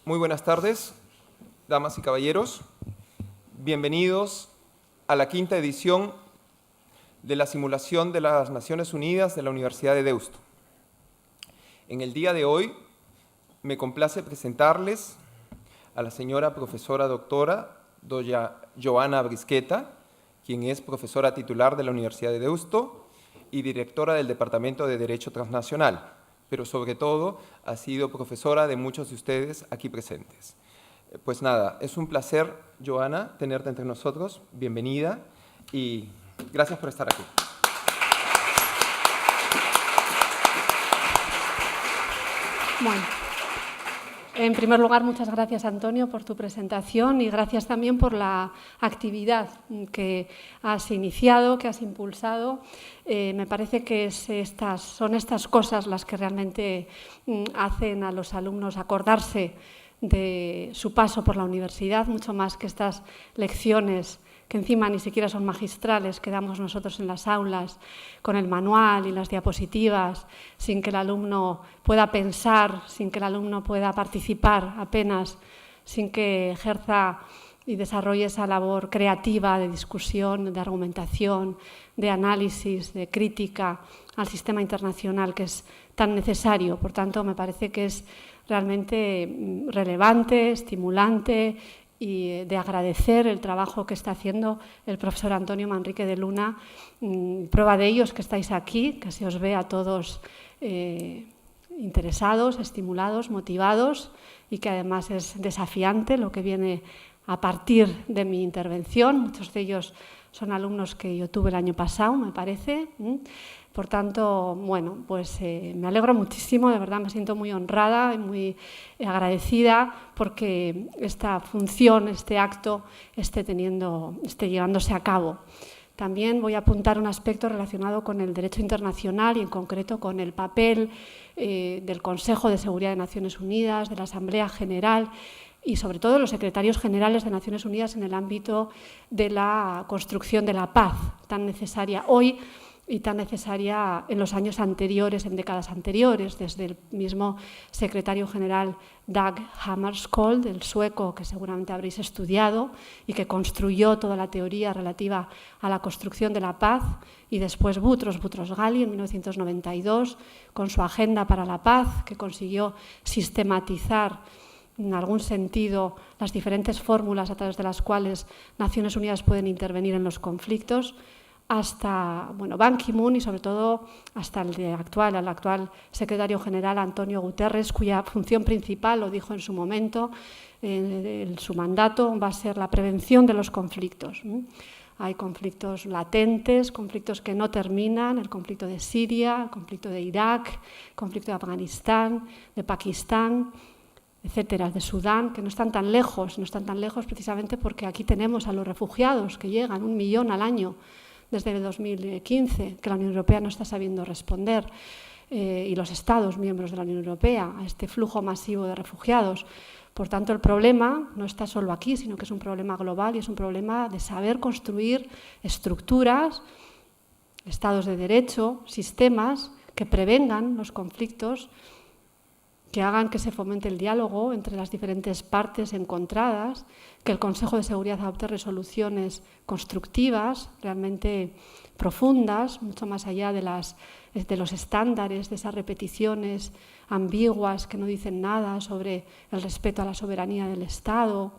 Muy buenas tardes, damas y caballeros. Bienvenidos a la quinta edición de la simulación de las Naciones Unidas de la Universidad de Deusto. En el día de hoy me complace presentarles a la señora profesora doctora doña Joana Brisqueta, quien es profesora titular de la Universidad de Deusto y directora del Departamento de Derecho Transnacional, pero sobre todo ha sido profesora de muchos de ustedes aquí presentes. Pues nada, es un placer, Joana, tenerte entre nosotros. Bienvenida y gracias por estar aquí. Bueno, en primer lugar, muchas gracias, Antonio, por tu presentación y gracias también por la actividad que has iniciado, que has impulsado. Me parece que son estas cosas las que realmente hacen a los alumnos acordarse de su paso por la universidad, mucho más que estas lecciones que encima ni siquiera son magistrales, que damos nosotros en las aulas con el manual y las diapositivas, sin que el alumno pueda pensar, sin que el alumno pueda participar apenas, sin que ejerza y desarrolle esa labor creativa de discusión, de argumentación, de análisis, de crítica al sistema internacional que es tan necesario. Por tanto, me parece que es realmente relevante, estimulante y de agradecer el trabajo que está haciendo el profesor Antonio Manrique de Luna. Prueba de ello es que estáis aquí, que se os ve a todos interesados, estimulados, motivados y que además es desafiante lo que viene a partir de mi intervención. Muchos de ellos son alumnos que yo tuve el año pasado, me parece. Por tanto, bueno, pues me alegro muchísimo, de verdad me siento muy honrada y muy agradecida porque esta función, este acto esté llevándose a cabo. También voy a apuntar un aspecto relacionado con el derecho internacional y en concreto con el papel del Consejo de Seguridad de Naciones Unidas, de la Asamblea General y sobre todo los secretarios generales de Naciones Unidas en el ámbito de la construcción de la paz, tan necesaria hoy y tan necesaria en los años anteriores, en décadas anteriores, desde el mismo secretario general Dag Hammarskjöld, el sueco que seguramente habréis estudiado y que construyó toda la teoría relativa a la construcción de la paz, y después Boutros Boutros-Ghali en 1992 con su Agenda para la Paz, que consiguió sistematizar en algún sentido las diferentes fórmulas a través de las cuales Naciones Unidas pueden intervenir en los conflictos, hasta Ban Ki-moon y sobre todo hasta el actual secretario general Antonio Guterres, cuya función principal, lo dijo en su momento, en su mandato, va a ser la prevención de los conflictos. Hay conflictos latentes, conflictos que no terminan, el conflicto de Siria, el conflicto de Irak, el conflicto de Afganistán, de Pakistán, etcétera, de Sudán, que no están tan lejos precisamente porque aquí tenemos a los refugiados que llegan 1 millón al año desde 2015, que la Unión Europea no está sabiendo responder, y los Estados miembros de la Unión Europea a este flujo masivo de refugiados. Por tanto, el problema no está solo aquí, sino que es un problema global y es un problema de saber construir estructuras, estados de derecho, sistemas que prevengan los conflictos, que hagan que se fomente el diálogo entre las diferentes partes encontradas, que el Consejo de Seguridad adopte resoluciones constructivas, realmente profundas, mucho más allá de los estándares, de esas repeticiones ambiguas que no dicen nada sobre el respeto a la soberanía del Estado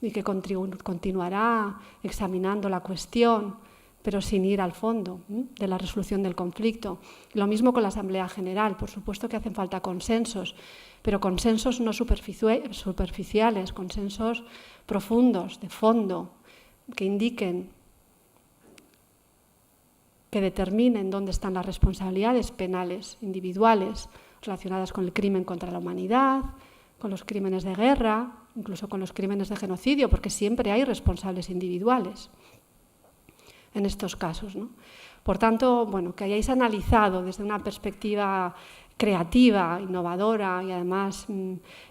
y que continuará examinando la cuestión, pero sin ir al fondo de la resolución del conflicto. Lo mismo con la Asamblea General. Por supuesto que hacen falta consensos, pero consensos no superficiales, consensos profundos, de fondo, que indiquen, que determinen dónde están las responsabilidades penales individuales relacionadas con el crimen contra la humanidad, con los crímenes de guerra, incluso con los crímenes de genocidio, porque siempre hay responsables individuales en estos casos, ¿no? Por tanto, que hayáis analizado desde una perspectiva creativa, innovadora y además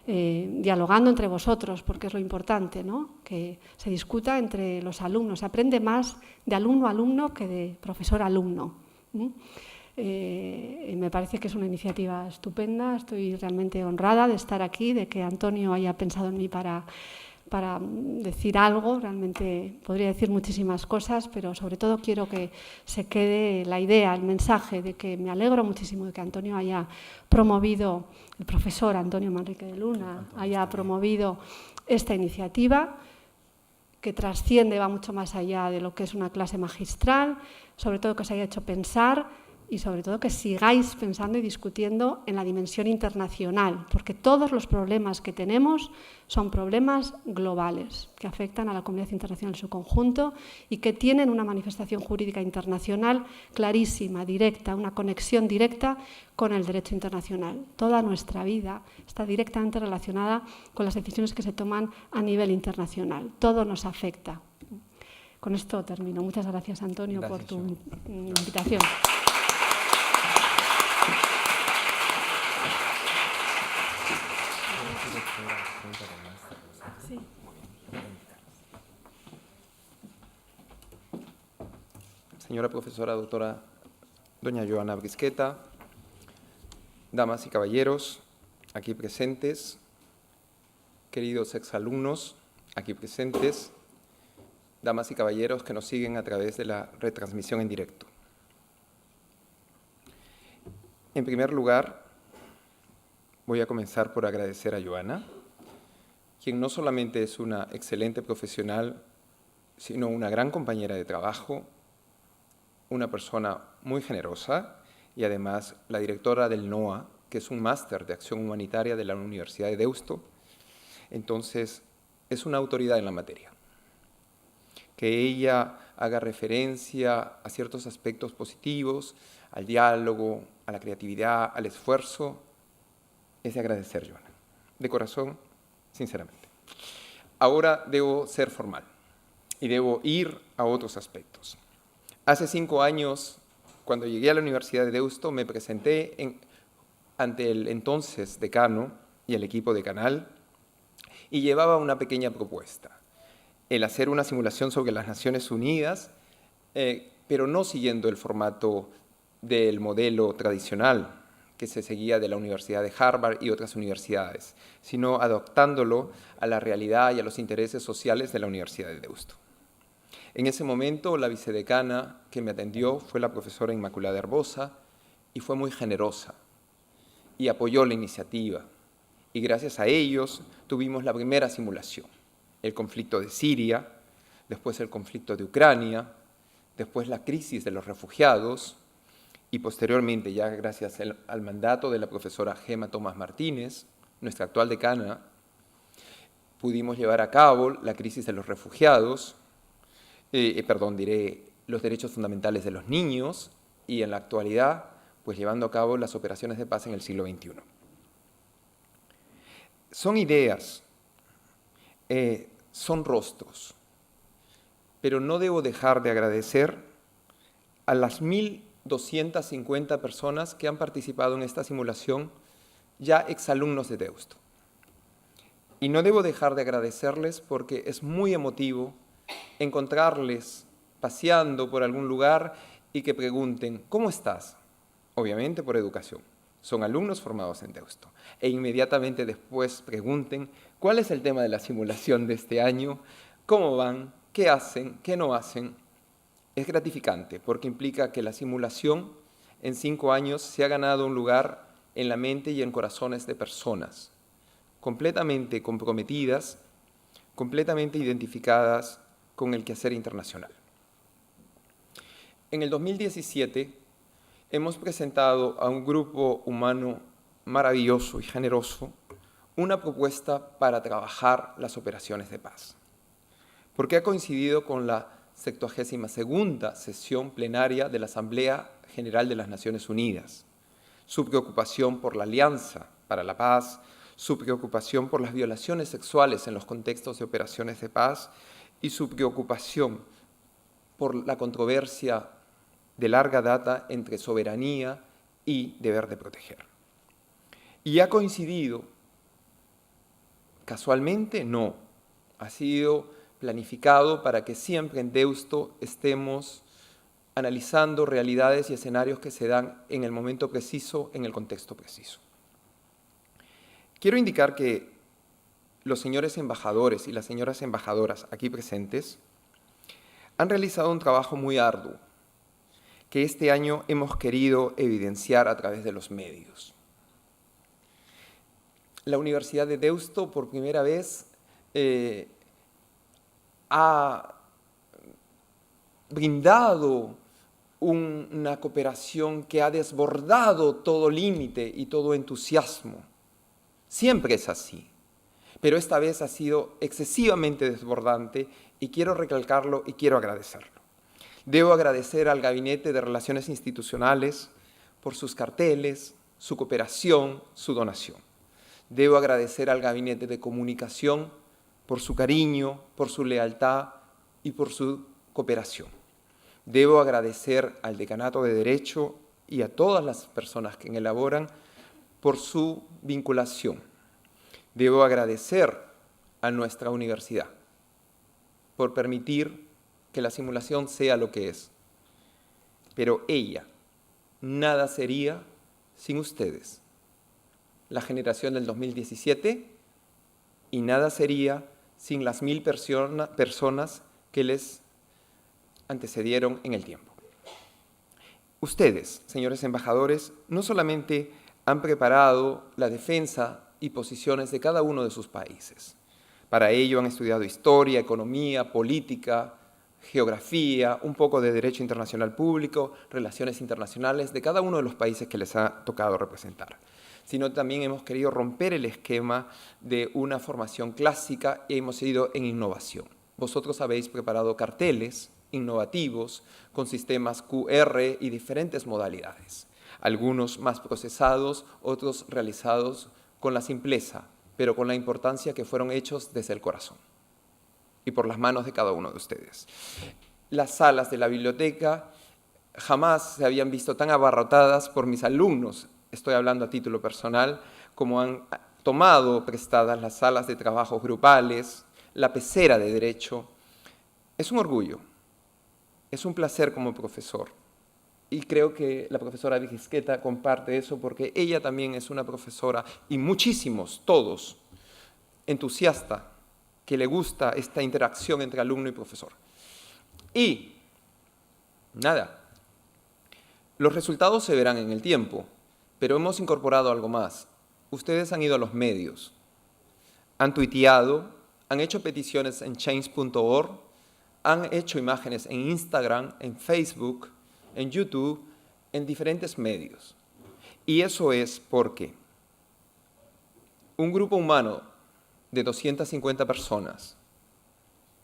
dialogando entre vosotros, porque es lo importante, ¿no? Que se discuta entre los alumnos. Se aprende más de alumno a alumno que de profesor a alumno. Me parece que es una iniciativa estupenda. Estoy realmente honrada de estar aquí, de que Antonio haya pensado en mí para decir algo. Realmente podría decir muchísimas cosas, pero sobre todo quiero que se quede la idea, el mensaje de que me alegro muchísimo de que Antonio haya promovido, el profesor Antonio Manrique de Luna, haya promovido esta iniciativa, que trasciende, va mucho más allá de lo que es una clase magistral, sobre todo que se haya hecho pensar y sobre todo que sigáis pensando y discutiendo en la dimensión internacional, porque todos los problemas que tenemos son problemas globales, que afectan a la comunidad internacional en su conjunto y que tienen una manifestación jurídica internacional clarísima, directa, una conexión directa con el derecho internacional. Toda nuestra vida está directamente relacionada con las decisiones que se toman a nivel internacional. Todo nos afecta. Con esto termino. Muchas gracias, Antonio, por tu invitación. Sí. Señora profesora doctora doña Joana Brisqueta, damas y caballeros aquí presentes, queridos exalumnos aquí presentes, damas y caballeros que nos siguen a través de la retransmisión en directo. En primer lugar, voy a comenzar por agradecer a Joana, quien no solamente es una excelente profesional, sino una gran compañera de trabajo, una persona muy generosa y además la directora del NOA, que es un máster de acción humanitaria de la Universidad de Deusto. Entonces, es una autoridad en la materia. Que ella haga referencia a ciertos aspectos positivos, al diálogo, a la creatividad, al esfuerzo, es de agradecer, Joana. De corazón, sinceramente. Ahora debo ser formal y debo ir a otros aspectos. Hace 5 años, cuando llegué a la Universidad de Deusto, me presenté ante el entonces decano y el equipo decanal y llevaba una pequeña propuesta, el hacer una simulación sobre las Naciones Unidas, pero no siguiendo el formato del modelo tradicional que se seguía de la Universidad de Harvard y otras universidades, sino adaptándolo a la realidad y a los intereses sociales de la Universidad de Deusto. En ese momento, la vicedecana que me atendió fue la profesora Inmaculada Herbosa y fue muy generosa y apoyó la iniciativa. Y gracias a ellos tuvimos la primera simulación, el conflicto de Siria, después el conflicto de Ucrania, después la crisis de los refugiados y posteriormente, ya gracias al mandato de la profesora Gema Tomás Martínez, nuestra actual decana, pudimos llevar a cabo la crisis de los refugiados, los derechos fundamentales de los niños y en la actualidad, pues llevando a cabo las operaciones de paz en el siglo XXI. Son ideas, son rostros, pero no debo dejar de agradecer a las 1.250 personas que han participado en esta simulación, ya exalumnos de Deusto. Y no debo dejar de agradecerles porque es muy emotivo encontrarles paseando por algún lugar y que pregunten, ¿cómo estás? Obviamente por educación. Son alumnos formados en Deusto. E inmediatamente después pregunten, ¿cuál es el tema de la simulación de este año? ¿Cómo van? ¿Qué hacen? ¿Qué no hacen? Es gratificante porque implica que la simulación en 5 años se ha ganado un lugar en la mente y en corazones de personas completamente comprometidas, completamente identificadas con el quehacer internacional. En el 2017 hemos presentado a un grupo humano maravilloso y generoso una propuesta para trabajar las operaciones de paz, porque ha coincidido con la 72ª sesión plenaria de la Asamblea General de las Naciones Unidas, su preocupación por la Alianza para la Paz, su preocupación por las violaciones sexuales en los contextos de operaciones de paz y su preocupación por la controversia de larga data entre soberanía y deber de proteger. Y ha coincidido, casualmente no, ha sido planificado para que siempre en Deusto estemos analizando realidades y escenarios que se dan en el momento preciso, en el contexto preciso. Quiero indicar que los señores embajadores y las señoras embajadoras aquí presentes han realizado un trabajo muy arduo que este año hemos querido evidenciar a través de los medios. La Universidad de Deusto, por primera vez, ha brindado una cooperación que ha desbordado todo límite y todo entusiasmo. Siempre es así, pero esta vez ha sido excesivamente desbordante y quiero recalcarlo y quiero agradecerlo. Debo agradecer al Gabinete de Relaciones Institucionales por sus carteles, su cooperación, su donación. Debo agradecer al Gabinete de Comunicación por su cariño, por su lealtad y por su cooperación. Debo agradecer al Decanato de Derecho y a todas las personas que elaboran por su vinculación. Debo agradecer a nuestra universidad por permitir que la simulación sea lo que es. Pero ella, nada sería sin ustedes, la generación del 2017, y nada sería sin las 1000 personas que les antecedieron en el tiempo. Ustedes, señores embajadores, no solamente han preparado la defensa y posiciones de cada uno de sus países. Para ello han estudiado historia, economía, política, geografía, un poco de derecho internacional público, relaciones internacionales de cada uno de los países que les ha tocado representar. Sino también hemos querido romper el esquema de una formación clásica y hemos ido en innovación. Vosotros habéis preparado carteles innovativos con sistemas QR y diferentes modalidades. Algunos más procesados, otros realizados con la simpleza, pero con la importancia que fueron hechos desde el corazón y por las manos de cada uno de ustedes. Las salas de la biblioteca jamás se habían visto tan abarrotadas por mis alumnos, estoy hablando a título personal, como han tomado prestadas las salas de trabajo grupales, la pecera de derecho. Es un orgullo, es un placer como profesor. Y creo que la profesora Brisqueta comparte eso porque ella también es una profesora, y muchísimos, todos, entusiasta, que le gusta esta interacción entre alumno y profesor. Y, nada, los resultados se verán en el tiempo, pero hemos incorporado algo más. Ustedes han ido a los medios, han tuiteado, han hecho peticiones en change.org, han hecho imágenes en Instagram, en Facebook, en YouTube, en diferentes medios. Y eso es porque un grupo humano de 250 personas,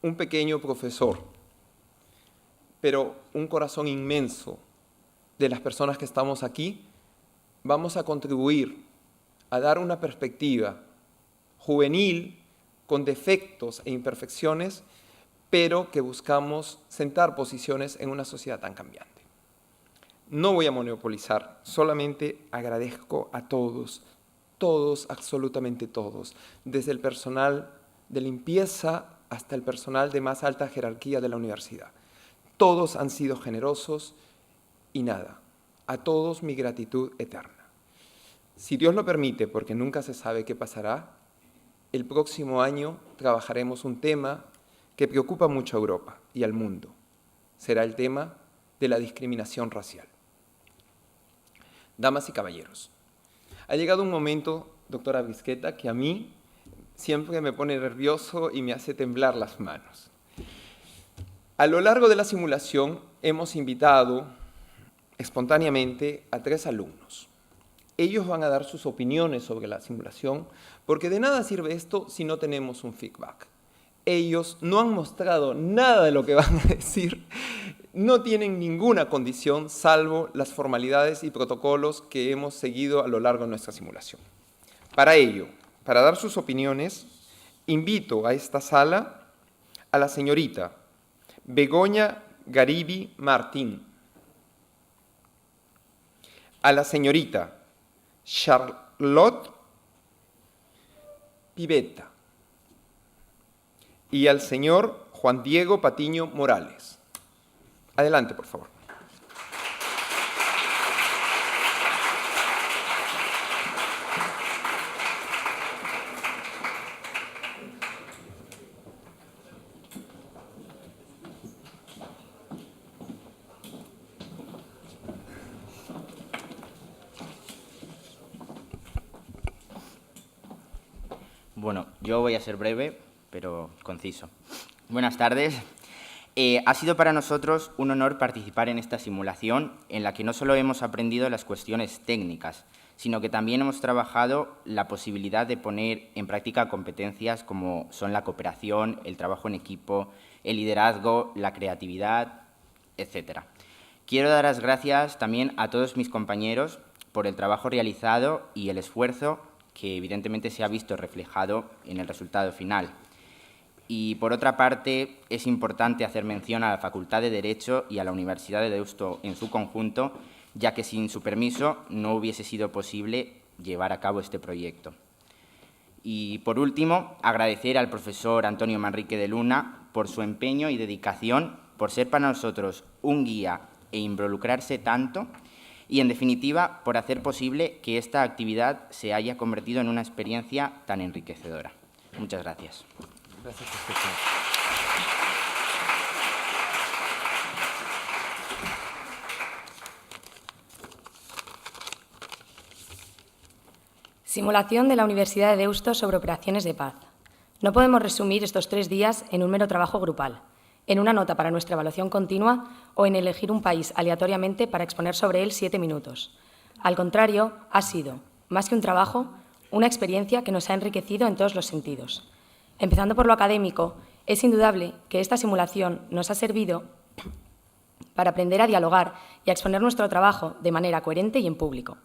un pequeño profesor, pero un corazón inmenso de las personas que estamos aquí, vamos a contribuir a dar una perspectiva juvenil, con defectos e imperfecciones, pero que buscamos sentar posiciones en una sociedad tan cambiante. No voy a monopolizar, solamente agradezco a todos, absolutamente todos, desde el personal de limpieza hasta el personal de más alta jerarquía de la universidad. Todos han sido generosos y nada, a todos mi gratitud eterna. Si Dios lo permite, porque nunca se sabe qué pasará, el próximo año trabajaremos un tema que preocupa mucho a Europa y al mundo. Será el tema de la discriminación racial. Damas y caballeros, ha llegado un momento, doctora Brisqueta, que a mí siempre me pone nervioso y me hace temblar las manos. A lo largo de la simulación hemos invitado espontáneamente a 3 alumnos. Ellos van a dar sus opiniones sobre la simulación, porque de nada sirve esto si no tenemos un feedback. Ellos no han mostrado nada de lo que van a decir, no tienen ninguna condición salvo las formalidades y protocolos que hemos seguido a lo largo de nuestra simulación. Para ello, para dar sus opiniones, invito a esta sala a la señorita Begoña Garibi Martín, a la señorita Charlotte Pivetta y al señor Juan Diego Patiño Morales. Adelante, por favor. Bueno, yo voy a ser breve, pero conciso. Buenas tardes. Ha sido para nosotros un honor participar en esta simulación en la que no solo hemos aprendido las cuestiones técnicas, sino que también hemos trabajado la posibilidad de poner en práctica competencias como son la cooperación, el trabajo en equipo, el liderazgo, la creatividad, etc. Quiero dar las gracias también a todos mis compañeros por el trabajo realizado y el esfuerzo que evidentemente se ha visto reflejado en el resultado final. Y, por otra parte, es importante hacer mención a la Facultad de Derecho y a la Universidad de Deusto en su conjunto, ya que sin su permiso no hubiese sido posible llevar a cabo este proyecto. Y, por último, agradecer al profesor Antonio Manrique de Luna por su empeño y dedicación, por ser para nosotros un guía e involucrarse tanto, y, en definitiva, por hacer posible que esta actividad se haya convertido en una experiencia tan enriquecedora. Muchas gracias. Gracias, profesor. Simulación de la Universidad de Deusto sobre operaciones de paz. No podemos resumir estos 3 días en un mero trabajo grupal, en una nota para nuestra evaluación continua o en elegir un país aleatoriamente para exponer sobre él 7 minutos. Al contrario, ha sido, más que un trabajo, una experiencia que nos ha enriquecido en todos los sentidos. Empezando por lo académico, es indudable que esta simulación nos ha servido para aprender a dialogar y a exponer nuestro trabajo de manera coherente y en público,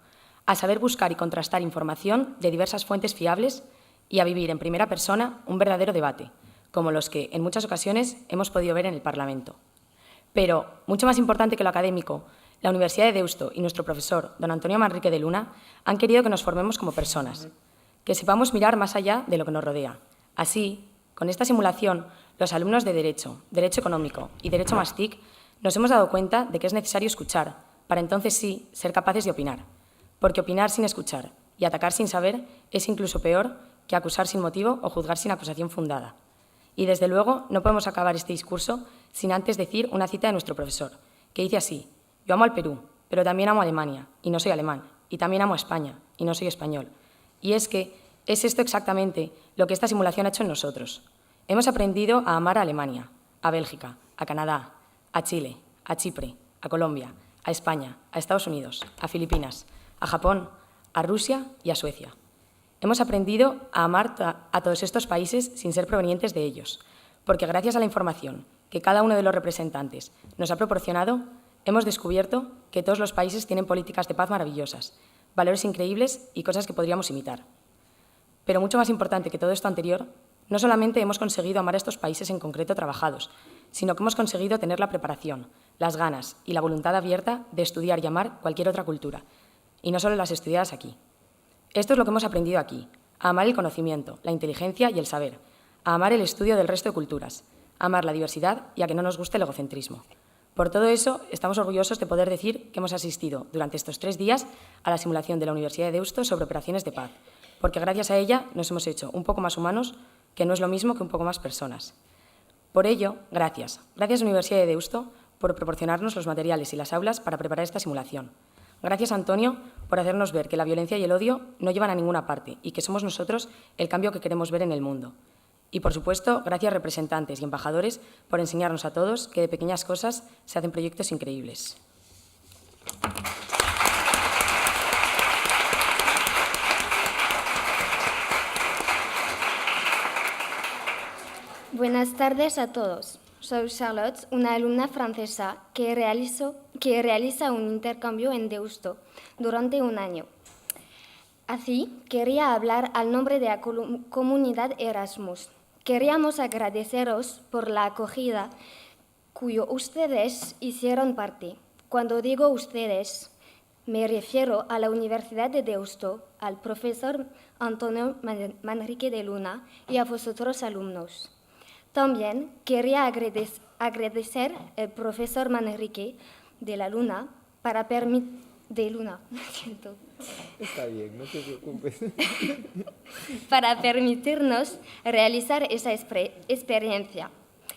a saber buscar y contrastar información de diversas fuentes fiables y a vivir en primera persona un verdadero debate, como los que en muchas ocasiones hemos podido ver en el Parlamento. Pero, mucho más importante que lo académico, la Universidad de Deusto y nuestro profesor, don Antonio Manrique de Luna, han querido que nos formemos como personas, que sepamos mirar más allá de lo que nos rodea. Así, con esta simulación, los alumnos de Derecho, Derecho Económico y Derecho más TIC nos hemos dado cuenta de que es necesario escuchar, para entonces sí ser capaces de opinar. Porque opinar sin escuchar y atacar sin saber es incluso peor que acusar sin motivo o juzgar sin acusación fundada. Y, desde luego, no podemos acabar este discurso sin antes decir una cita de nuestro profesor, que dice así: yo amo al Perú, pero también amo a Alemania, y no soy alemán, y también amo a España, y no soy español. Y es que es esto exactamente lo que esta simulación ha hecho en nosotros. Hemos aprendido a amar a Alemania, a Bélgica, a Canadá, a Chile, a Chipre, a Colombia, a España, a Estados Unidos, a Filipinas, a Japón, a Rusia y a Suecia. Hemos aprendido a amar a todos estos países sin ser provenientes de ellos, porque gracias a la información que cada uno de los representantes nos ha proporcionado, hemos descubierto que todos los países tienen políticas de paz maravillosas, valores increíbles y cosas que podríamos imitar. Pero mucho más importante que todo esto anterior, no solamente hemos conseguido amar a estos países en concreto trabajados, sino que hemos conseguido tener la preparación, las ganas y la voluntad abierta de estudiar y amar cualquier otra cultura, y no solo las estudiadas aquí. Esto es lo que hemos aprendido aquí: a amar el conocimiento, la inteligencia y el saber, a amar el estudio del resto de culturas, a amar la diversidad y a que no nos guste el egocentrismo. Por todo eso, estamos orgullosos de poder decir que hemos asistido durante estos 3 días a la simulación de la Universidad de Deusto sobre operaciones de paz, porque gracias a ella nos hemos hecho un poco más humanos, que no es lo mismo que un poco más personas. Por ello, gracias. Gracias, Universidad de Deusto, por proporcionarnos los materiales y las aulas para preparar esta simulación. Gracias, Antonio, por hacernos ver que la violencia y el odio no llevan a ninguna parte y que somos nosotros el cambio que queremos ver en el mundo. Y, por supuesto, gracias, representantes y embajadores, por enseñarnos a todos que de pequeñas cosas se hacen proyectos increíbles. Buenas tardes a todos. Soy Charlotte, una alumna francesa que realiza un intercambio en Deusto durante un año. Así, quería hablar al nombre de la comunidad Erasmus. Queríamos agradeceros por la acogida cuyo ustedes hicieron parte. Cuando digo ustedes, me refiero a la Universidad de Deusto, al profesor Antonio Manrique de Luna y a vosotros, alumnos. También quería agradecer al profesor Manrique de la Luna Está bien, no te preocupes. para permitirnos realizar esa experiencia.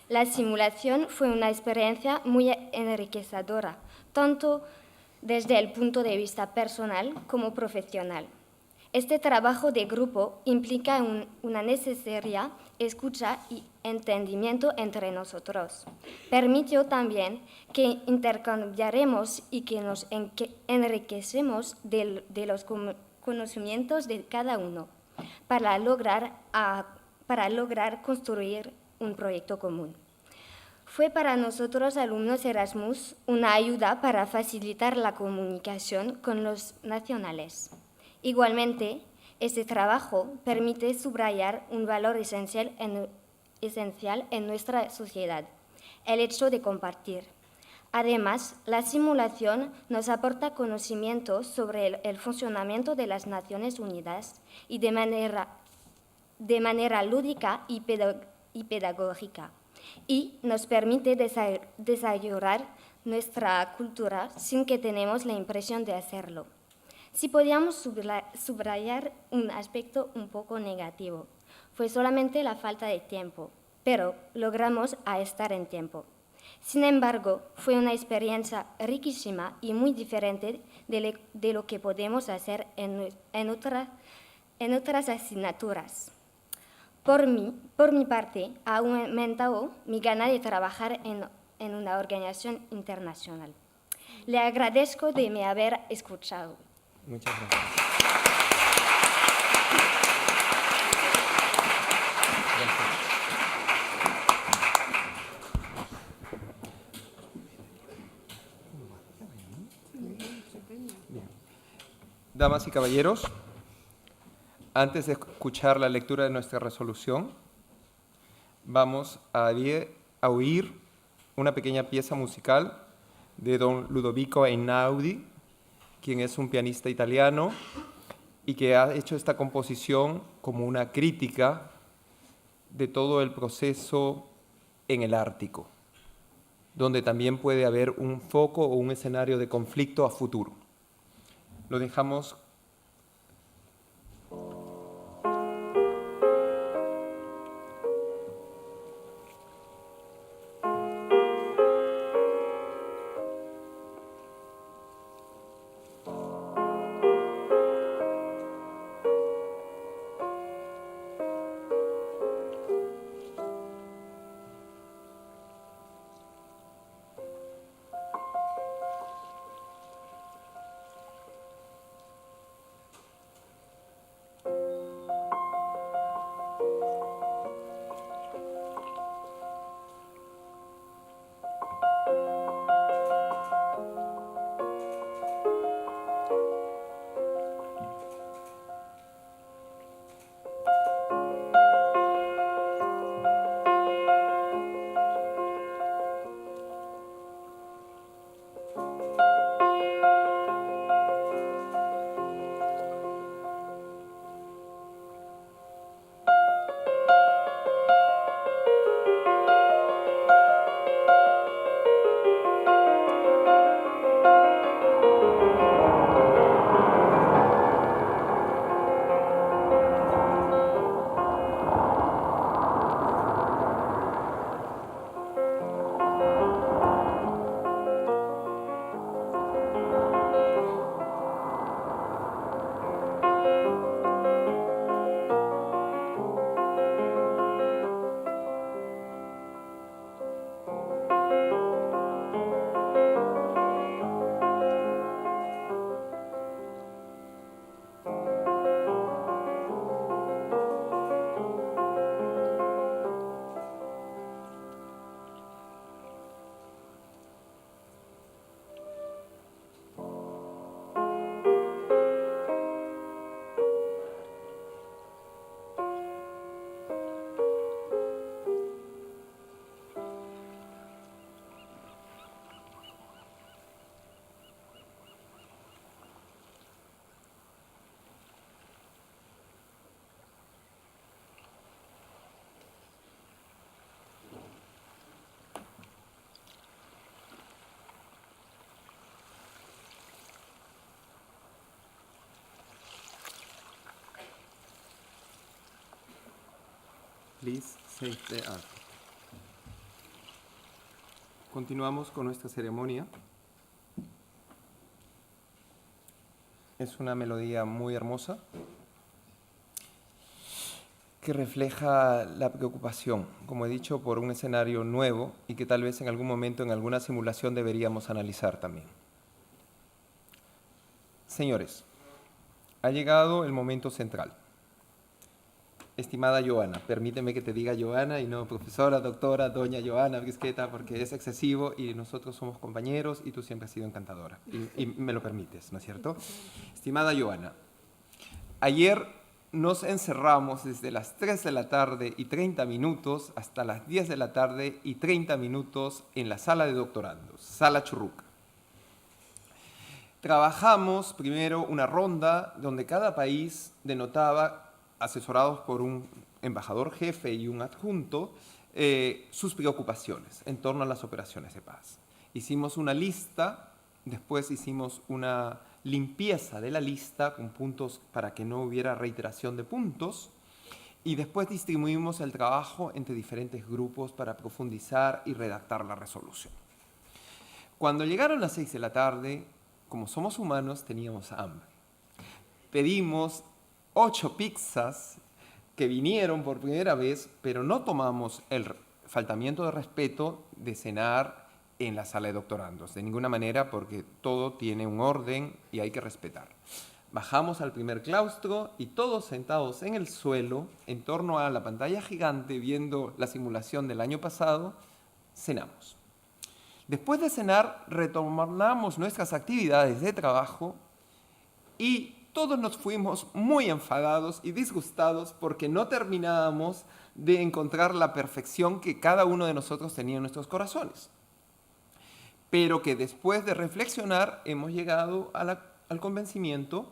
La simulación fue una experiencia muy enriquecedora, tanto desde el punto de vista personal como profesional. Este trabajo de grupo implica una necesaria escucha y entendimiento entre nosotros. Permitió también que intercambiaremos y que nos enriquecemos de los conocimientos de cada uno para lograr construir un proyecto común. Fue para nosotros, alumnos Erasmus, una ayuda para facilitar la comunicación con los nacionales. Igualmente, este trabajo permite subrayar un valor esencial en nuestra sociedad, el hecho de compartir. Además, la simulación nos aporta conocimientos sobre el funcionamiento de las Naciones Unidas y de manera lúdica y pedagógica, y nos permite desarrollar nuestra cultura sin que tengamos la impresión de hacerlo. Si podíamos subrayar un aspecto un poco negativo, fue solamente la falta de tiempo, pero logramos estar en tiempo. Sin embargo, fue una experiencia riquísima y muy diferente de lo que podemos hacer en otras asignaturas. Por mi parte, ha aumentado mi gana de trabajar en una organización internacional. Le agradezco de me haber escuchado. Muchas gracias. Damas y caballeros, antes de escuchar la lectura de nuestra resolución, vamos a oír una pequeña pieza musical de don Ludovico Einaudi, quien es un pianista italiano y que ha hecho esta composición como una crítica de todo el proceso en el Ártico, donde también puede haber un foco o un escenario de conflicto a futuro. Lo dejamos. Please save the art. Continuamos con nuestra ceremonia. Es una melodía muy hermosa que refleja la preocupación, como he dicho, por un escenario nuevo y que tal vez en algún momento, en alguna simulación, deberíamos analizar también. Señores, ha llegado el momento central. Estimada Joana, permíteme que te diga Joana y no profesora, doctora, doña Joana Brisqueta, porque es excesivo y nosotros somos compañeros y tú siempre has sido encantadora. Y me lo permites, ¿no es cierto? Estimada Joana, ayer nos encerramos desde las 3 de la tarde y 30 minutos hasta las 10 de la tarde y 30 minutos en la sala de doctorandos, Sala Churruca. Trabajamos primero una ronda donde cada país denotaba, asesorados por un embajador jefe y un adjunto, sus preocupaciones en torno a las operaciones de paz. Hicimos una lista, después hicimos una limpieza de la lista con puntos para que no hubiera reiteración de puntos y después distribuimos el trabajo entre diferentes grupos para profundizar y redactar la resolución. Cuando llegaron las 6 de la tarde, como somos humanos, teníamos hambre. Pedimos 8 pizzas que vinieron por primera vez, pero no tomamos el faltamiento de respeto de cenar en la sala de doctorandos, de ninguna manera, porque todo tiene un orden y hay que respetar. Bajamos al primer claustro y todos sentados en el suelo, en torno a la pantalla gigante, viendo la simulación del año pasado, cenamos. Después de cenar, retomamos nuestras actividades de trabajo y todos nos fuimos muy enfadados y disgustados porque no terminábamos de encontrar la perfección que cada uno de nosotros tenía en nuestros corazones. Pero que después de reflexionar hemos llegado al convencimiento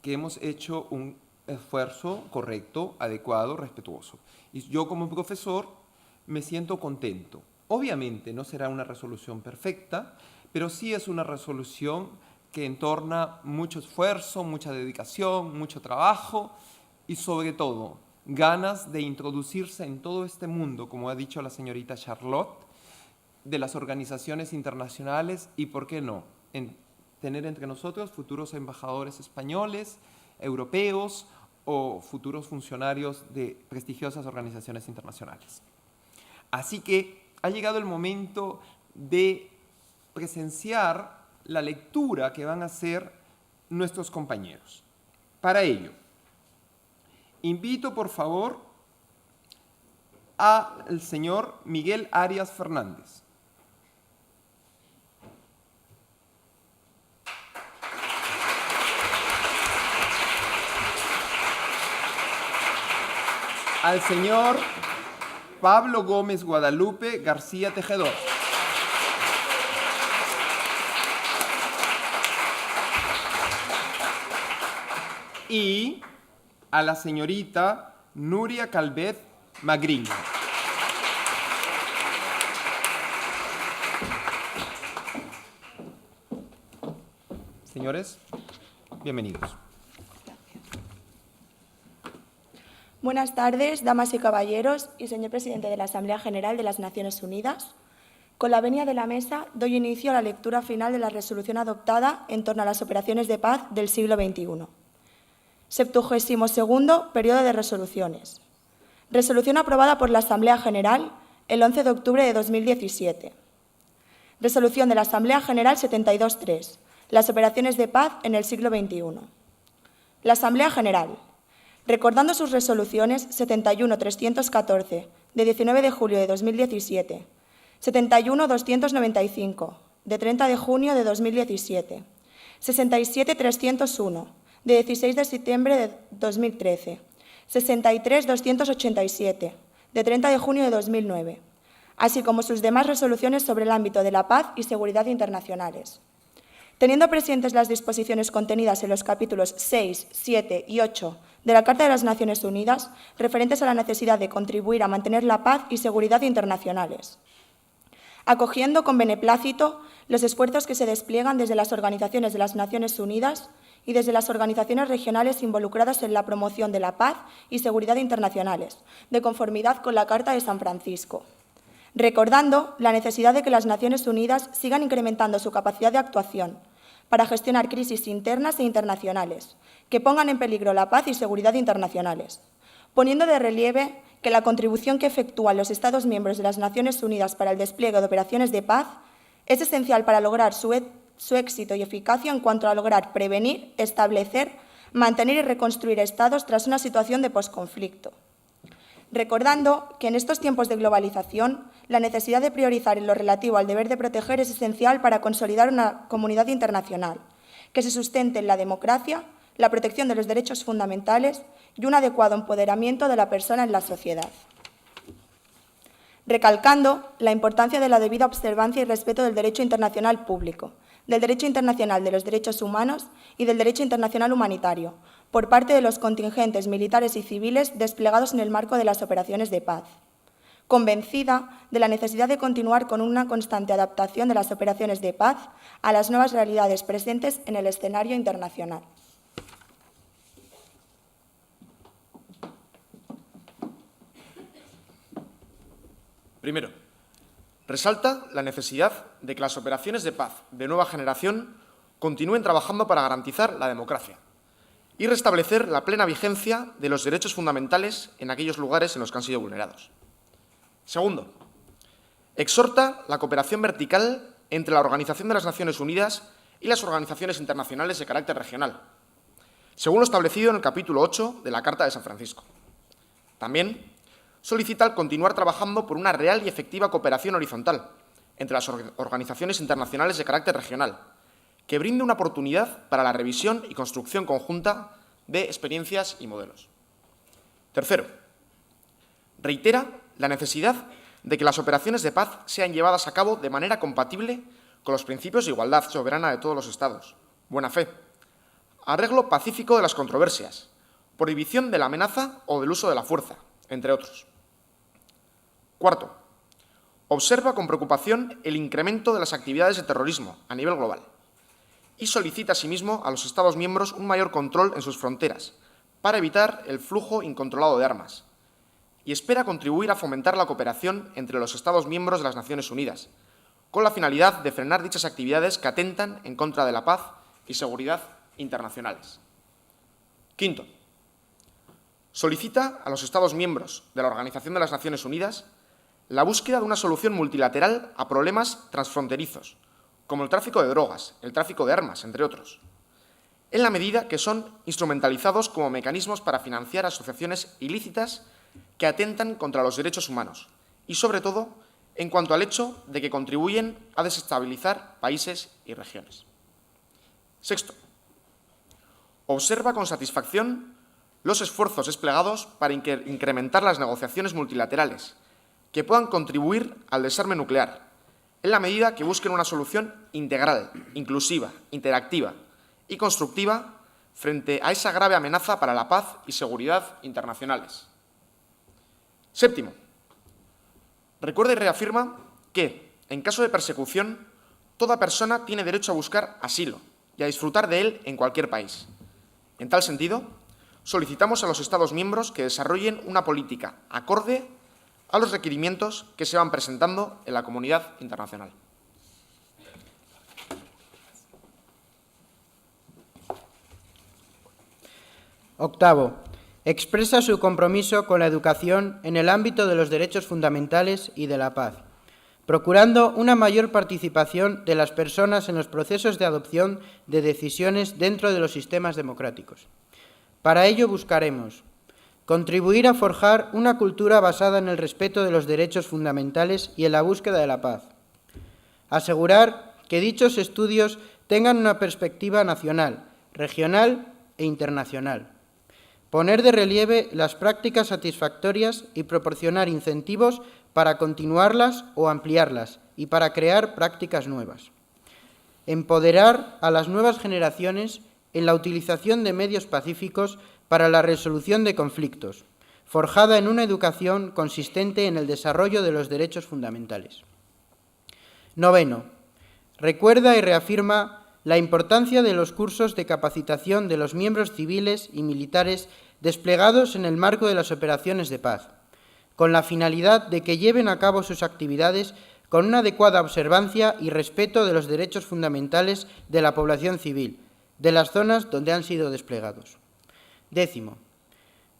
que hemos hecho un esfuerzo correcto, adecuado, respetuoso. Y yo como profesor me siento contento. Obviamente no será una resolución perfecta, pero sí es una resolución que entorna mucho esfuerzo, mucha dedicación, mucho trabajo y sobre todo ganas de introducirse en todo este mundo, como ha dicho la señorita Charlotte, de las organizaciones internacionales y, ¿por qué no?, en tener entre nosotros futuros embajadores españoles, europeos o futuros funcionarios de prestigiosas organizaciones internacionales. Así que ha llegado el momento de presenciar la lectura que van a hacer nuestros compañeros. Para ello, invito por favor al señor Miguel Arias Fernández. Al señor Pablo Gómez Guadalupe García Tejedor. Y a la señorita Nuria Calvet Magriño. Señores, bienvenidos. Buenas tardes, damas y caballeros y señor presidente de la Asamblea General de las Naciones Unidas. Con la venia de la mesa, doy inicio a la lectura final de la resolución adoptada en torno a las operaciones de paz del siglo XXI. 72º periodo de resoluciones. Resolución aprobada por la Asamblea General el 11 de octubre de 2017. Resolución de la Asamblea General 72.3. Las operaciones de paz en el siglo XXI. La Asamblea General, recordando sus resoluciones 71.314 de 19 de julio de 2017, 71.295 de 30 de junio de 2017, 67.301 de 16 de septiembre de 2013, 63.287 de 30 de junio de 2009, así como sus demás resoluciones sobre el ámbito de la paz y seguridad internacionales. Teniendo presentes las disposiciones contenidas en los capítulos 6, 7 y 8 de la Carta de las Naciones Unidas, referentes a la necesidad de contribuir a mantener la paz y seguridad internacionales, acogiendo con beneplácito los esfuerzos que se despliegan desde las organizaciones de las Naciones Unidas y desde las organizaciones regionales involucradas en la promoción de la paz y seguridad internacionales, de conformidad con la Carta de San Francisco, recordando la necesidad de que las Naciones Unidas sigan incrementando su capacidad de actuación para gestionar crisis internas e internacionales que pongan en peligro la paz y seguridad internacionales, poniendo de relieve que la contribución que efectúan los Estados miembros de las Naciones Unidas para el despliegue de operaciones de paz es esencial para lograr su éxito y eficacia en cuanto a lograr prevenir, establecer, mantener y reconstruir estados tras una situación de posconflicto. Recordando que en estos tiempos de globalización, la necesidad de priorizar en lo relativo al deber de proteger es esencial para consolidar una comunidad internacional que se sustente en la democracia, la protección de los derechos fundamentales y un adecuado empoderamiento de la persona en la sociedad. Recalcando la importancia de la debida observancia y respeto del derecho internacional público, del derecho internacional de los derechos humanos y del derecho internacional humanitario, por parte de los contingentes militares y civiles desplegados en el marco de las operaciones de paz. Convencida de la necesidad de continuar con una constante adaptación de las operaciones de paz a las nuevas realidades presentes en el escenario internacional. Primero, resalta la necesidad de que las operaciones de paz de nueva generación continúen trabajando para garantizar la democracia y restablecer la plena vigencia de los derechos fundamentales en aquellos lugares en los que han sido vulnerados. Segundo, exhorta la cooperación vertical entre la Organización de las Naciones Unidas y las organizaciones internacionales de carácter regional, según lo establecido en el capítulo 8 de la Carta de San Francisco. También solicita el continuar trabajando por una real y efectiva cooperación horizontal entre las organizaciones internacionales de carácter regional, que brinde una oportunidad para la revisión y construcción conjunta de experiencias y modelos. Tercero, reitera la necesidad de que las operaciones de paz sean llevadas a cabo de manera compatible con los principios de igualdad soberana de todos los Estados, buena fe, arreglo pacífico de las controversias, prohibición de la amenaza o del uso de la fuerza, entre otros. Cuarto, observa con preocupación el incremento de las actividades de terrorismo a nivel global y solicita asimismo a los Estados miembros un mayor control en sus fronteras para evitar el flujo incontrolado de armas y espera contribuir a fomentar la cooperación entre los Estados miembros de las Naciones Unidas, con la finalidad de frenar dichas actividades que atentan en contra de la paz y seguridad internacionales. Quinto, solicita a los Estados miembros de la Organización de las Naciones Unidas la búsqueda de una solución multilateral a problemas transfronterizos, como el tráfico de drogas, el tráfico de armas, entre otros, en la medida que son instrumentalizados como mecanismos para financiar asociaciones ilícitas que atentan contra los derechos humanos y, sobre todo, en cuanto al hecho de que contribuyen a desestabilizar países y regiones. Sexto, observa con satisfacción los esfuerzos desplegados para incrementar las negociaciones multilaterales que puedan contribuir al desarme nuclear, en la medida que busquen una solución integral, inclusiva, interactiva y constructiva frente a esa grave amenaza para la paz y seguridad internacionales. Séptimo, recuerda y reafirma que, en caso de persecución, toda persona tiene derecho a buscar asilo y a disfrutar de él en cualquier país. En tal sentido, solicitamos a los Estados miembros que desarrollen una política acorde a los requerimientos que se van presentando en la comunidad internacional. Octavo, expresa su compromiso con la educación en el ámbito de los derechos fundamentales y de la paz, procurando una mayor participación de las personas en los procesos de adopción de decisiones dentro de los sistemas democráticos. Para ello buscaremos contribuir a forjar una cultura basada en el respeto de los derechos fundamentales y en la búsqueda de la paz. Asegurar que dichos estudios tengan una perspectiva nacional, regional e internacional. Poner de relieve las prácticas satisfactorias y proporcionar incentivos para continuarlas o ampliarlas y para crear prácticas nuevas. Empoderar a las nuevas generaciones en la utilización de medios pacíficos para la resolución de conflictos, forjada en una educación consistente en el desarrollo de los derechos fundamentales. Noveno, recuerda y reafirma la importancia de los cursos de capacitación de los miembros civiles y militares desplegados en el marco de las operaciones de paz, con la finalidad de que lleven a cabo sus actividades con una adecuada observancia y respeto de los derechos fundamentales de la población civil, de las zonas donde han sido desplegados. Décimo,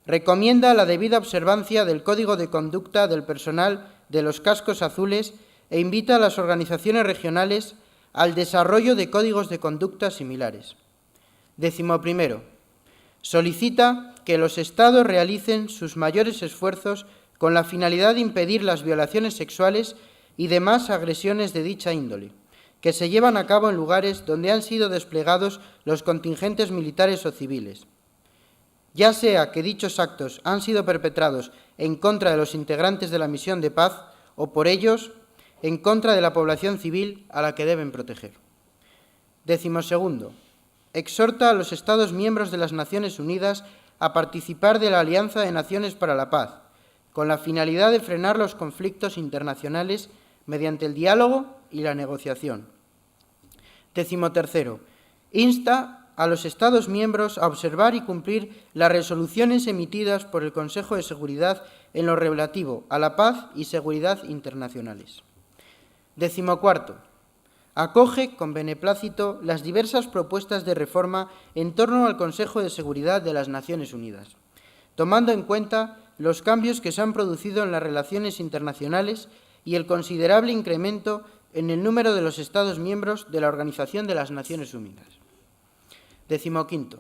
recomienda la debida observancia del Código de Conducta del personal de los cascos azules e invita a las organizaciones regionales al desarrollo de códigos de conducta similares. 11. Solicita que los Estados realicen sus mayores esfuerzos con la finalidad de impedir las violaciones sexuales y demás agresiones de dicha índole, que se llevan a cabo en lugares donde han sido desplegados los contingentes militares o civiles, ya sea que dichos actos han sido perpetrados en contra de los integrantes de la misión de paz o por ellos en contra de la población civil a la que deben proteger. 12. Exhorta a los Estados miembros de las Naciones Unidas a participar de la Alianza de Naciones para la Paz, con la finalidad de frenar los conflictos internacionales mediante el diálogo y la negociación. 13. Insta a los Estados miembros a observar y cumplir las resoluciones emitidas por el Consejo de Seguridad en lo relativo a la paz y seguridad internacionales. 14. Acoge con beneplácito las diversas propuestas de reforma en torno al Consejo de Seguridad de las Naciones Unidas, tomando en cuenta los cambios que se han producido en las relaciones internacionales y el considerable incremento en el número de los Estados miembros de la Organización de las Naciones Unidas. 15.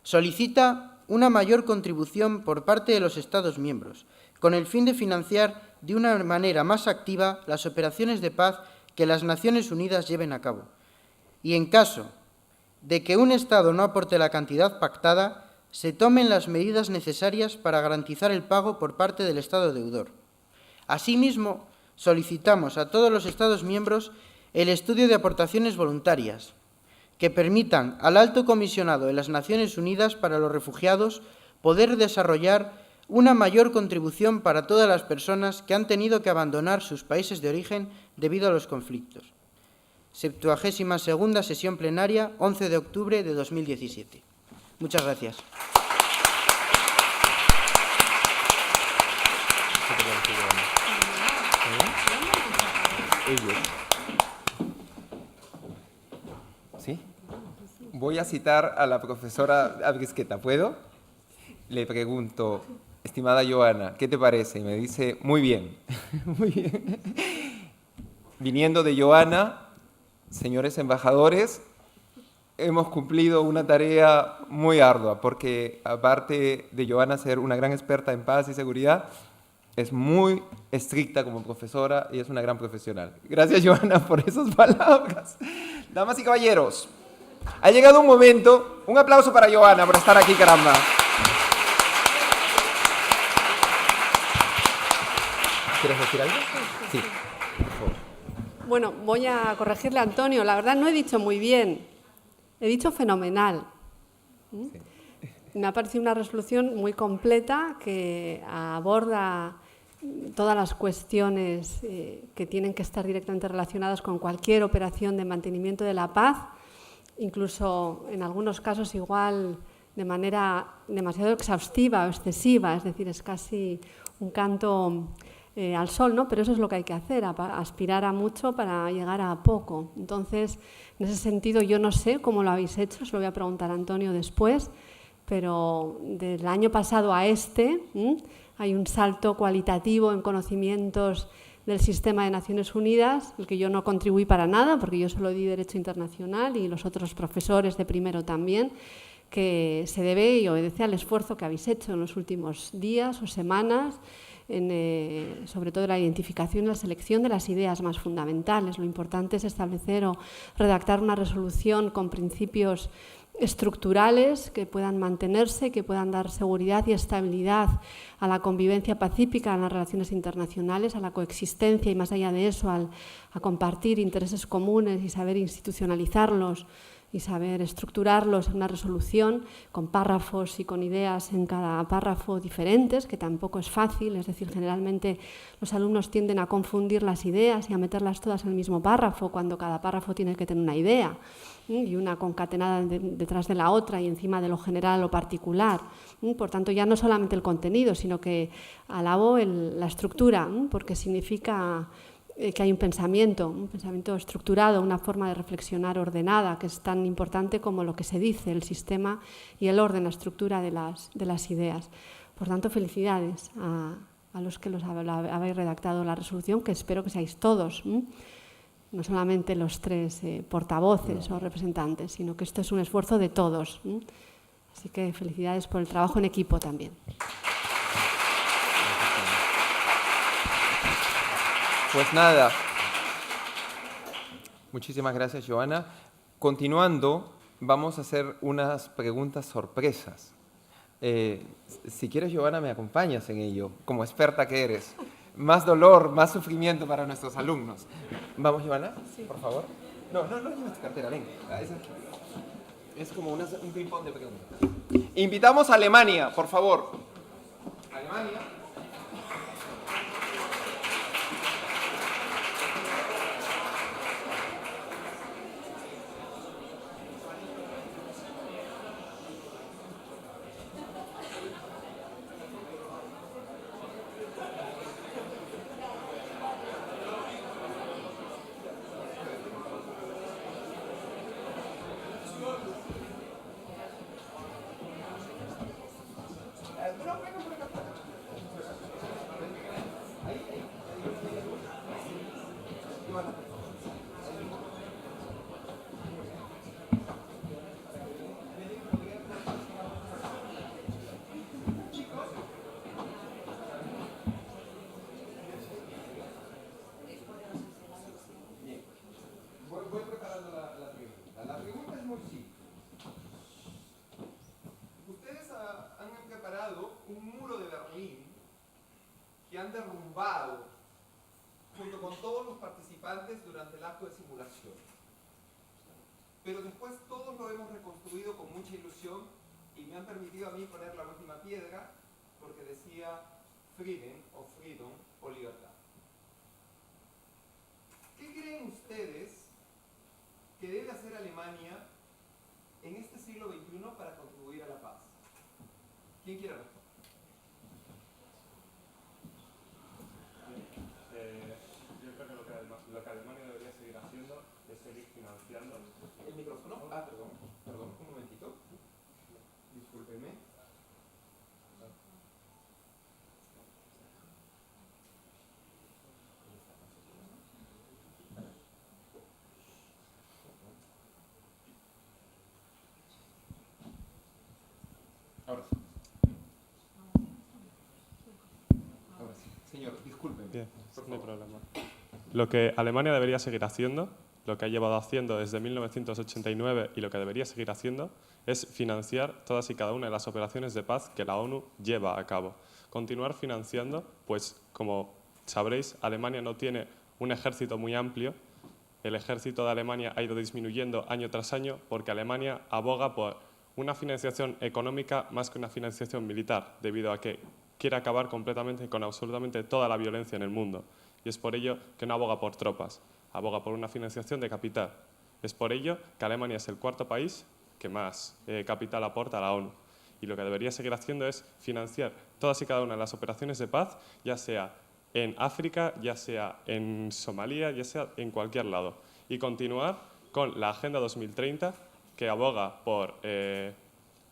Solicita una mayor contribución por parte de los Estados miembros, con el fin de financiar de una manera más activa las operaciones de paz que las Naciones Unidas lleven a cabo. Y en caso de que un Estado no aporte la cantidad pactada, se tomen las medidas necesarias para garantizar el pago por parte del Estado deudor. Asimismo, solicitamos a todos los Estados miembros el estudio de aportaciones voluntarias, que permitan al Alto Comisionado de las Naciones Unidas para los Refugiados poder desarrollar una mayor contribución para todas las personas que han tenido que abandonar sus países de origen debido a los conflictos. 72ª sesión plenaria, 11 de octubre de 2017. Muchas gracias. ¿Sí? Voy a citar a la profesora Abrisqueta, ¿puedo? Le pregunto, estimada Joana, ¿qué te parece? Y me dice, muy bien, muy bien. Viniendo de Joana, señores embajadores, hemos cumplido una tarea muy ardua, porque aparte de Joana ser una gran experta en paz y seguridad, es muy estricta como profesora y es una gran profesional. Gracias, Joana, por esas palabras. Damas y caballeros, ha llegado un momento, un aplauso para Joana por estar aquí, caramba. ¿Quieres decir algo? Sí, por favor. Bueno, voy a corregirle a Antonio. La verdad no he dicho muy bien, he dicho fenomenal. Sí. Me ha parecido una resolución muy completa que aborda todas las cuestiones que tienen que estar directamente relacionadas con cualquier operación de mantenimiento de la paz, incluso en algunos casos igual de manera demasiado exhaustiva o excesiva, es decir, es casi un canto al sol, ¿no? Pero eso es lo que hay que hacer, aspirar a mucho para llegar a poco. Entonces, en ese sentido, yo no sé cómo lo habéis hecho, os lo voy a preguntar a Antonio después, pero del año pasado a este hay un salto cualitativo en conocimientos del sistema de Naciones Unidas, el que yo no contribuí para nada, porque yo solo di Derecho Internacional y los otros profesores de primero también, que se debe y obedece al esfuerzo que habéis hecho en los últimos días o semanas, sobre todo la identificación y la selección de las ideas más fundamentales. Lo importante es establecer o redactar una resolución con principios estructurales que puedan mantenerse, que puedan dar seguridad y estabilidad a la convivencia pacífica en las relaciones internacionales, a la coexistencia y más allá de eso, a compartir intereses comunes y saber institucionalizarlos y saber estructurarlos en una resolución con párrafos y con ideas en cada párrafo diferentes, que tampoco es fácil, es decir, generalmente los alumnos tienden a confundir las ideas y a meterlas todas en el mismo párrafo, cuando cada párrafo tiene que tener una idea y una concatenada detrás de la otra y encima de lo general o particular. Por tanto, ya no solamente el contenido, sino que alabo la estructura, porque significa que hay un pensamiento estructurado, una forma de reflexionar ordenada, que es tan importante como lo que se dice, el sistema y el orden, la estructura de las ideas. Por tanto, felicidades a los que habéis redactado la resolución, que espero que seáis todos, no solamente los 3 portavoces o representantes, sino que esto es un esfuerzo de todos. Así que felicidades por el trabajo en equipo también. Pues nada, muchísimas gracias, Joana. Continuando, vamos a hacer unas preguntas sorpresas. Si quieres, Joana, me acompañas en ello, como experta que eres. Más dolor, más sufrimiento para nuestros alumnos. ¿Vamos, Joana? Sí. Por favor. No lleves tu cartera, ven. Es como un ping-pong de preguntas. Invitamos a Alemania, por favor. Alemania. Voy preparando la pregunta. La pregunta es muy simple. Ustedes han preparado un muro de Berlín que han derrumbado junto con todos los participantes durante el acto de simulación. Pero después todos lo hemos reconstruido con mucha ilusión y me han permitido a mí poner la última piedra porque decía Frieden o Freedom o libertad. ¿Qué creen ustedes que debe hacer Alemania en este siglo XXI para contribuir a la paz? ¿Quién quiere responder? Yo creo que lo que Alemania debería seguir haciendo es seguir financiando. ¿El micrófono? Ah, perdón, un momentito. Discúlpenme. Ahora sí. Ahora sí. Señor, discúlpenme. Bien, no hay problema. Lo que Alemania debería seguir haciendo, lo que ha llevado haciendo desde 1989 y lo que debería seguir haciendo, es financiar todas y cada una de las operaciones de paz que la ONU lleva a cabo. Continuar financiando, pues como sabréis, Alemania no tiene un ejército muy amplio. El ejército de Alemania ha ido disminuyendo año tras año porque Alemania aboga por una financiación económica más que una financiación militar, debido a que quiere acabar completamente con absolutamente toda la violencia en el mundo. Y es por ello que no aboga por tropas, aboga por una financiación de capital. Es por ello que Alemania es el cuarto país que más capital aporta a la ONU. Y lo que debería seguir haciendo es financiar todas y cada una de las operaciones de paz, ya sea en África, ya sea en Somalia, ya sea en cualquier lado. Y continuar con la Agenda 2030, que aboga por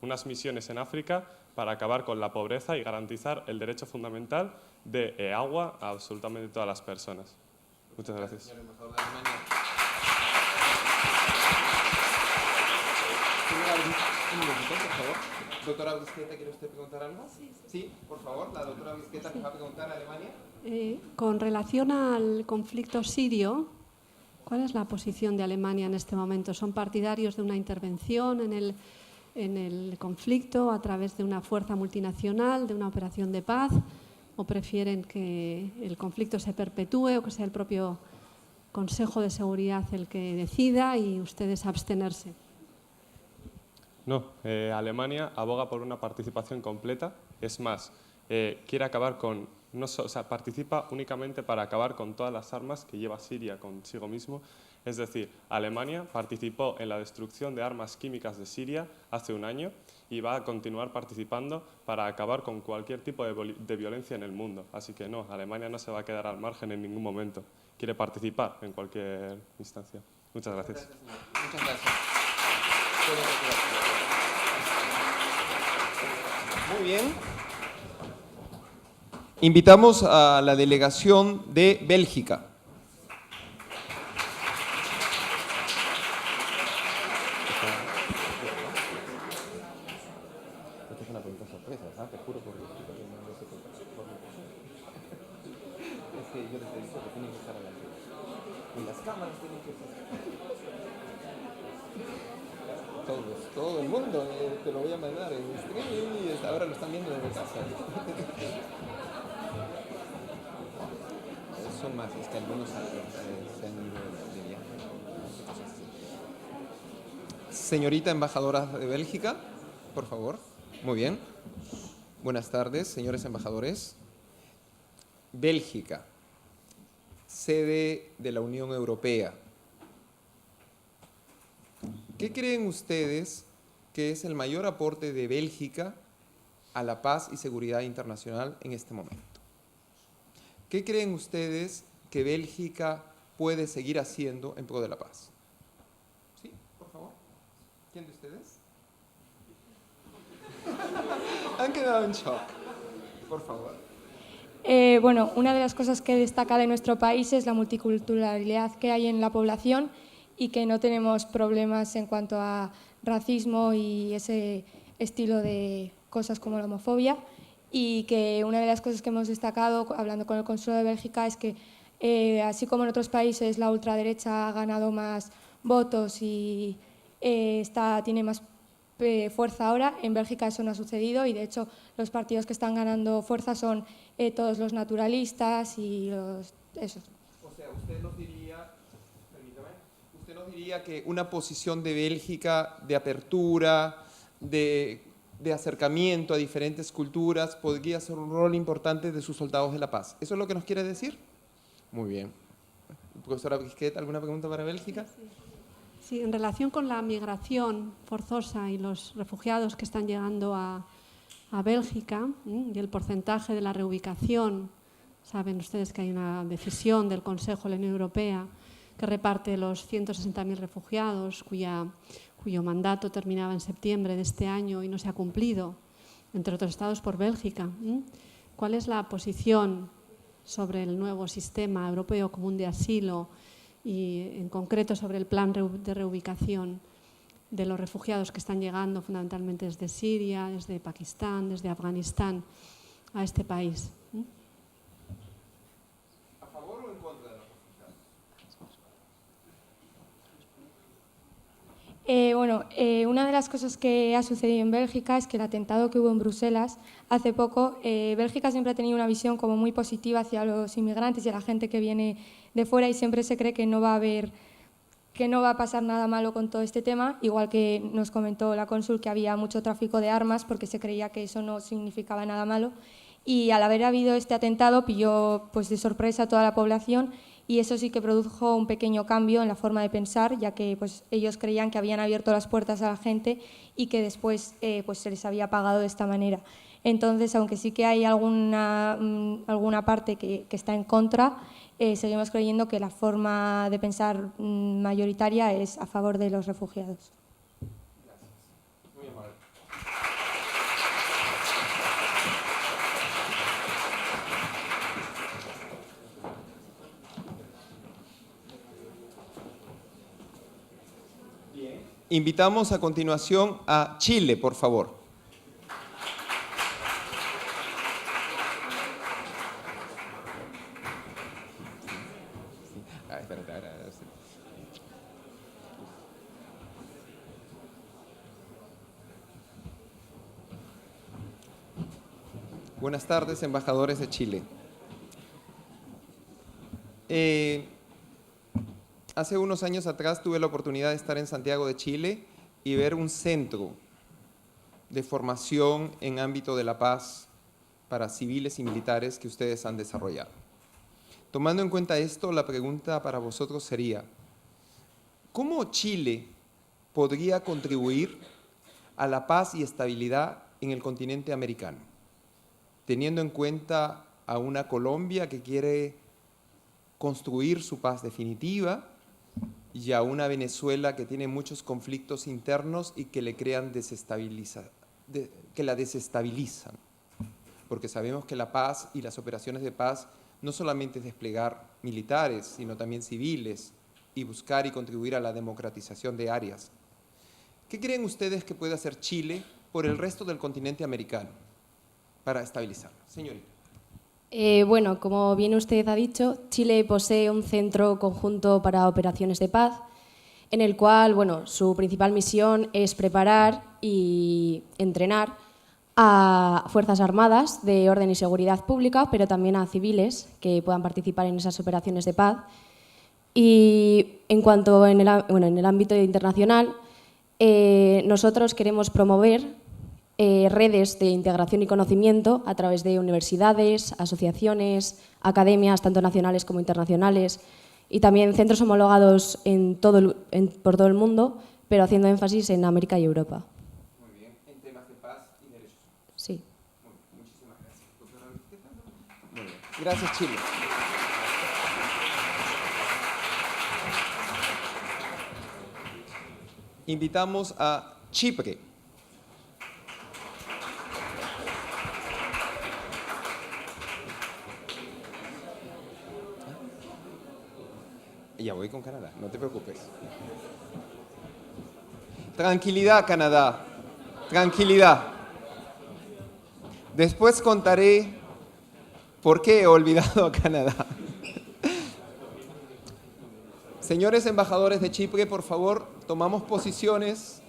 unas misiones en África para acabar con la pobreza y garantizar el derecho fundamental de agua a absolutamente todas las personas. Muchas gracias. Señor embajador de Alemania. Un momentito, por favor. Doctora Brisqueta, ¿quiere usted preguntar algo? Sí, por favor, la doctora Brisqueta que va a preguntar a Alemania. Con relación al conflicto sirio, ¿cuál es la posición de Alemania en este momento? ¿Son partidarios de una intervención en el conflicto a través de una fuerza multinacional, de una operación de paz? ¿O prefieren que el conflicto se perpetúe o que sea el propio Consejo de Seguridad el que decida y ustedes abstenerse? No, Alemania aboga por una participación completa. Es más, quiere acabar con... participa únicamente para acabar con todas las armas que lleva Siria consigo mismo. Es decir, Alemania participó en la destrucción de armas químicas de Siria hace un año y va a continuar participando para acabar con cualquier tipo de violencia en el mundo. Así que no, Alemania no se va a quedar al margen en ningún momento. Quiere participar en cualquier instancia. Muchas gracias. Muchas gracias. Muy bien. Invitamos a la delegación de Bélgica. Todo el mundo, te lo voy a mandar en streaming y ahora lo están viendo desde casa. Son más, es que algunos se han ido de viaje. Señorita embajadora de Bélgica, por favor. Muy bien. Buenas tardes, señores embajadores. Bélgica, sede de la Unión Europea. ¿Qué creen ustedes que es el mayor aporte de Bélgica a la paz y seguridad internacional en este momento? ¿Qué creen ustedes que Bélgica puede seguir haciendo en pro de la paz? ¿Sí? Por favor. ¿Quién de ustedes? Han quedado en shock. Por favor. Bueno, una de las cosas que destaca de nuestro país es la multiculturalidad que hay en la población y que no tenemos problemas en cuanto a racismo y ese estilo de cosas como la homofobia, y que una de las cosas que hemos destacado hablando con el Consulado de Bélgica es que así como en otros países la ultraderecha ha ganado más votos y tiene más fuerza ahora, en Bélgica eso no ha sucedido y de hecho los partidos que están ganando fuerza son todos los naturalistas y esos. O sea, usted nos diría que una posición de Bélgica de apertura, de acercamiento a diferentes culturas podría ser un rol importante de sus soldados de la paz. ¿Eso es lo que nos quiere decir? Muy bien. Profesora Bisquet, ¿alguna pregunta para Bélgica? Sí, en relación con la migración forzosa y los refugiados que están llegando a Bélgica y el porcentaje de la reubicación, saben ustedes que hay una decisión del Consejo de la Unión Europea que reparte los 160.000 refugiados cuyo mandato terminaba en septiembre de este año y no se ha cumplido, entre otros estados por Bélgica. ¿Cuál es la posición sobre el nuevo sistema europeo común de asilo y en concreto sobre el plan de reubicación de los refugiados que están llegando fundamentalmente desde Siria, desde Pakistán, desde Afganistán a este país? ¿A favor o en contra de la Una de las cosas que ha sucedido en Bélgica es que el atentado que hubo en Bruselas hace poco, Bélgica siempre ha tenido una visión como muy positiva hacia los inmigrantes y a la gente que viene de fuera y siempre se cree que no va a pasar nada malo con todo este tema, igual que nos comentó la cónsul que había mucho tráfico de armas porque se creía que eso no significaba nada malo y al haber habido este atentado pilló pues, de sorpresa a toda la población y eso sí que produjo un pequeño cambio en la forma de pensar, ya que pues, ellos creían que habían abierto las puertas a la gente y que después pues, se les había pagado de esta manera. Entonces, aunque sí que hay alguna parte que está en contra, seguimos creyendo que la forma de pensar mayoritaria es a favor de los refugiados. Gracias. Muy amable. Bien. Invitamos a continuación a Chile, por favor. Buenas tardes, embajadores de Chile. Hace unos años atrás tuve la oportunidad de estar en Santiago de Chile y ver un centro de formación en ámbito de la paz para civiles y militares que ustedes han desarrollado. Tomando en cuenta esto, la pregunta para vosotros sería, ¿cómo Chile podría contribuir a la paz y estabilidad en el continente americano? Teniendo en cuenta a una Colombia que quiere construir su paz definitiva y a una Venezuela que tiene muchos conflictos internos y que le crean que la desestabilizan. porque sabemos que la paz y las operaciones de paz no solamente es desplegar militares, sino también civiles, y buscar y contribuir a la democratización de áreas. ¿Qué creen ustedes que puede hacer Chile por el resto del continente americano para estabilizarlo? Señorita. Bueno, como bien usted ha dicho, Chile posee un centro conjunto para operaciones de paz, en el cual, bueno, su principal misión es preparar y entrenar a fuerzas armadas de orden y seguridad pública, pero también a civiles que puedan participar en esas operaciones de paz. Y en cuanto en el ámbito internacional, nosotros queremos promover redes de integración y conocimiento a través de universidades, asociaciones, academias, tanto nacionales como internacionales, y también centros homologados por todo el mundo, pero haciendo énfasis en América y Europa. Muy bien, en temas de paz y derechos humanos. Sí. Muy bien, muchísimas gracias. Doctora Ortega. Muy bien. Gracias, Chile. Invitamos a Chipre. Ya voy con Canadá, no te preocupes. Tranquilidad, Canadá. Tranquilidad. Después contaré por qué he olvidado a Canadá. Señores embajadores de Chipre, por favor, tomamos posiciones.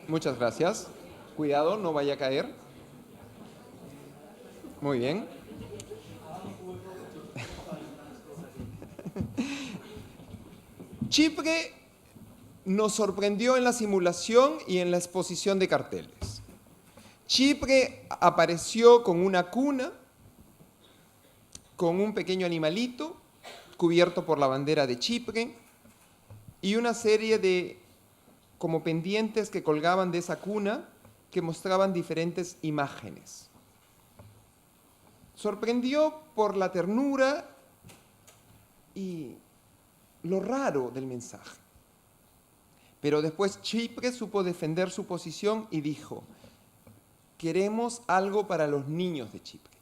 Muchas gracias. Cuidado, no vaya a caer. Muy bien. Chipre nos sorprendió en la simulación y en la exposición de carteles. Chipre apareció con una cuna, con un pequeño animalito cubierto por la bandera de Chipre y una serie de como pendientes que colgaban de esa cuna que mostraban diferentes imágenes. Sorprendió por la ternura y lo raro del mensaje. Pero después Chipre supo defender su posición y dijo: queremos algo para los niños de Chipre.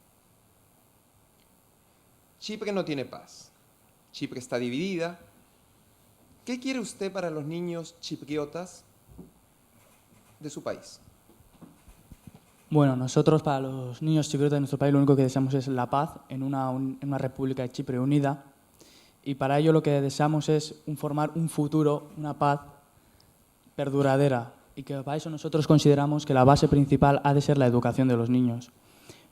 Chipre no tiene paz. Chipre está dividida. ¿Qué quiere usted para los niños chipriotas de su país? Bueno, nosotros para los niños chipriotas de nuestro país lo único que deseamos es la paz en una República de Chipre unida, y para ello lo que deseamos es formar un futuro, una paz perduradera, y que para eso nosotros consideramos que la base principal ha de ser la educación de los niños.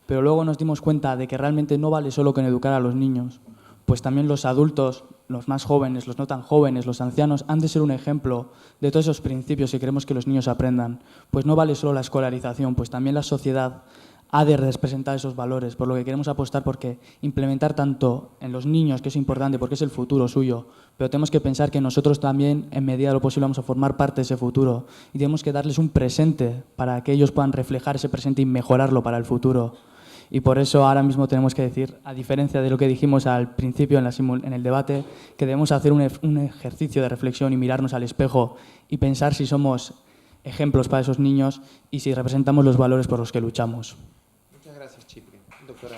Pero luego nos dimos cuenta de que realmente no vale solo con educar a los niños, pues también los adultos, los más jóvenes, los no tan jóvenes, los ancianos, han de ser un ejemplo de todos esos principios que queremos que los niños aprendan. Pues no vale solo la escolarización, pues también la sociedad ha de representar esos valores, por lo que queremos apostar porque implementar tanto en los niños, que es importante porque es el futuro suyo, pero tenemos que pensar que nosotros también, en medida de lo posible, vamos a formar parte de ese futuro y tenemos que darles un presente para que ellos puedan reflejar ese presente y mejorarlo para el futuro. Y por eso ahora mismo tenemos que decir, a diferencia de lo que dijimos al principio en el debate, que debemos hacer un ejercicio de reflexión y mirarnos al espejo y pensar si somos ejemplos para esos niños y si representamos los valores por los que luchamos. Muchas gracias, Chipre. Doctora.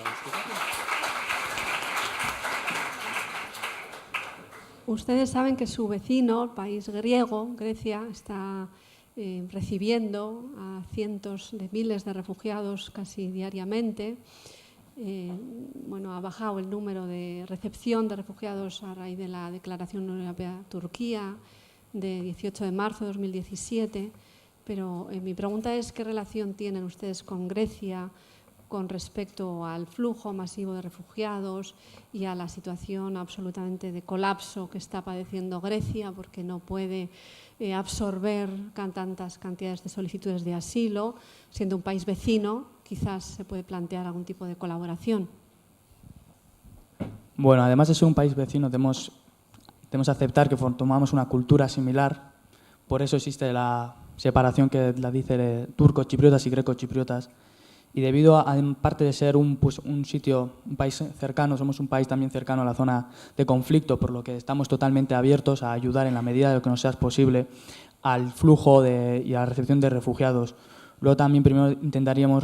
Ustedes saben que su vecino, el país griego, Grecia, está recibiendo a cientos de miles de refugiados casi diariamente. Bueno, ha bajado el número de recepción de refugiados a raíz de la declaración Europea-Turquía de 18 de marzo de 2017, pero mi pregunta es ¿qué relación tienen ustedes con Grecia con respecto al flujo masivo de refugiados y a la situación absolutamente de colapso que está padeciendo Grecia porque no puede absorber tantas cantidades de solicitudes de asilo? Siendo un país vecino, quizás se puede plantear algún tipo de colaboración. Bueno, además de ser un país vecino, debemos aceptar que tomamos una cultura similar. Por eso existe la separación que la dice de turco-chipriotas y greco-chipriotas. Y debido a, en parte de ser un país cercano, somos un país también cercano a la zona de conflicto, por lo que estamos totalmente abiertos a ayudar en la medida de lo que nos sea posible al flujo y a la recepción de refugiados. Luego también primero intentaríamos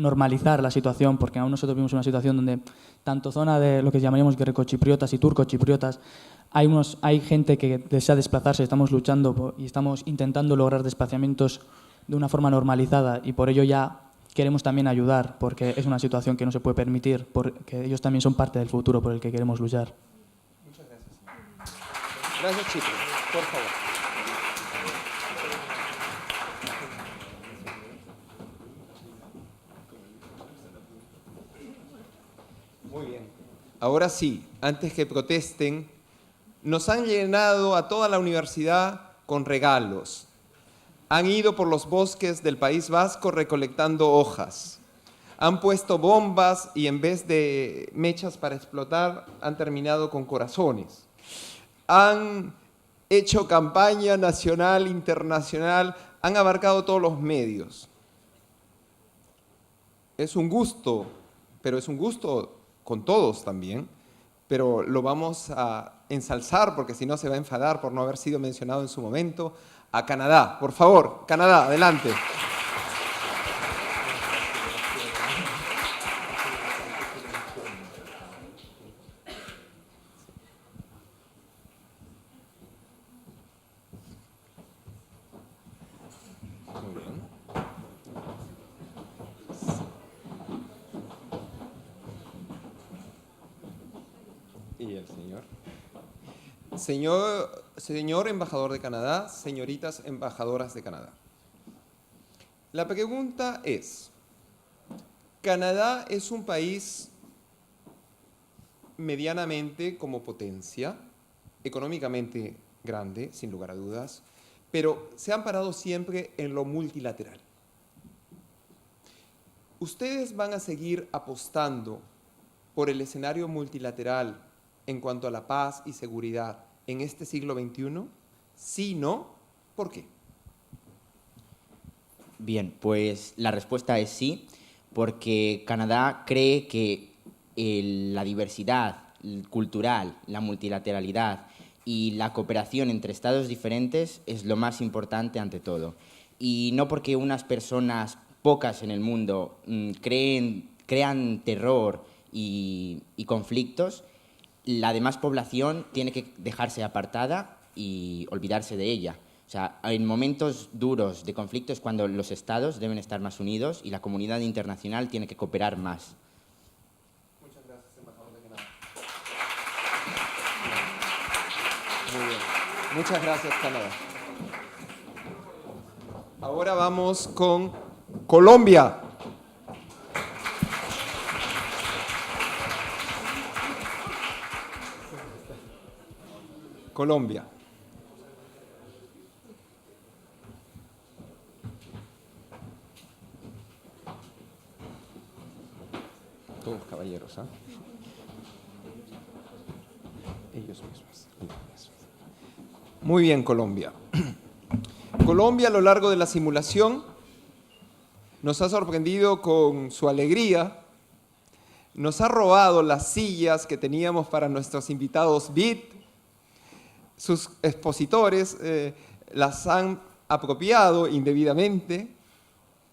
normalizar la situación, porque aún nosotros vivimos una situación donde tanto zona de lo que llamaríamos grecochipriotas y turcochipriotas, hay gente que desea desplazarse, estamos luchando y estamos intentando lograr desplazamientos de una forma normalizada y por ello ya queremos también ayudar, porque es una situación que no se puede permitir, porque ellos también son parte del futuro por el que queremos luchar. Muchas gracias. Gracias, Chipre. Por favor. Muy bien. Ahora sí, antes que protesten, nos han llenado a toda la universidad con regalos. Han ido por los bosques del País Vasco recolectando hojas. Han puesto bombas y en vez de mechas para explotar, han terminado con corazones. Han hecho campaña nacional, internacional, han abarcado todos los medios. Es un gusto, pero es un gusto con todos también, pero lo vamos a ensalzar porque si no se va a enfadar por no haber sido mencionado en su momento, a Canadá. Por favor, Canadá, adelante. Muy bien. ¿Y el señor? Señor embajador de Canadá, señoritas embajadoras de Canadá. La pregunta es, ¿Canadá es un país medianamente como potencia, económicamente grande, sin lugar a dudas, pero se han parado siempre en lo multilateral? ¿Ustedes van a seguir apostando por el escenario multilateral en cuanto a la paz y seguridad en este siglo XXI? Si no, ¿por qué? Bien, pues la respuesta es sí, porque Canadá cree que la diversidad cultural, la multilateralidad y la cooperación entre estados diferentes es lo más importante ante todo. Y no porque unas personas, pocas en el mundo, crean terror y conflictos, la demás población tiene que dejarse apartada y olvidarse de ella. O sea, en momentos duros de conflicto es cuando los estados deben estar más unidos y la comunidad internacional tiene que cooperar más. Muchas gracias, embajador de Canadá. Muy bien. Muchas gracias, Canadá. Ahora vamos con Colombia. Colombia. Todos caballeros, ¿ah? Ellos mismos. Muy bien, Colombia. Colombia, a lo largo de la simulación, nos ha sorprendido con su alegría, nos ha robado las sillas que teníamos para nuestros invitados VIP. Sus expositores las han apropiado indebidamente,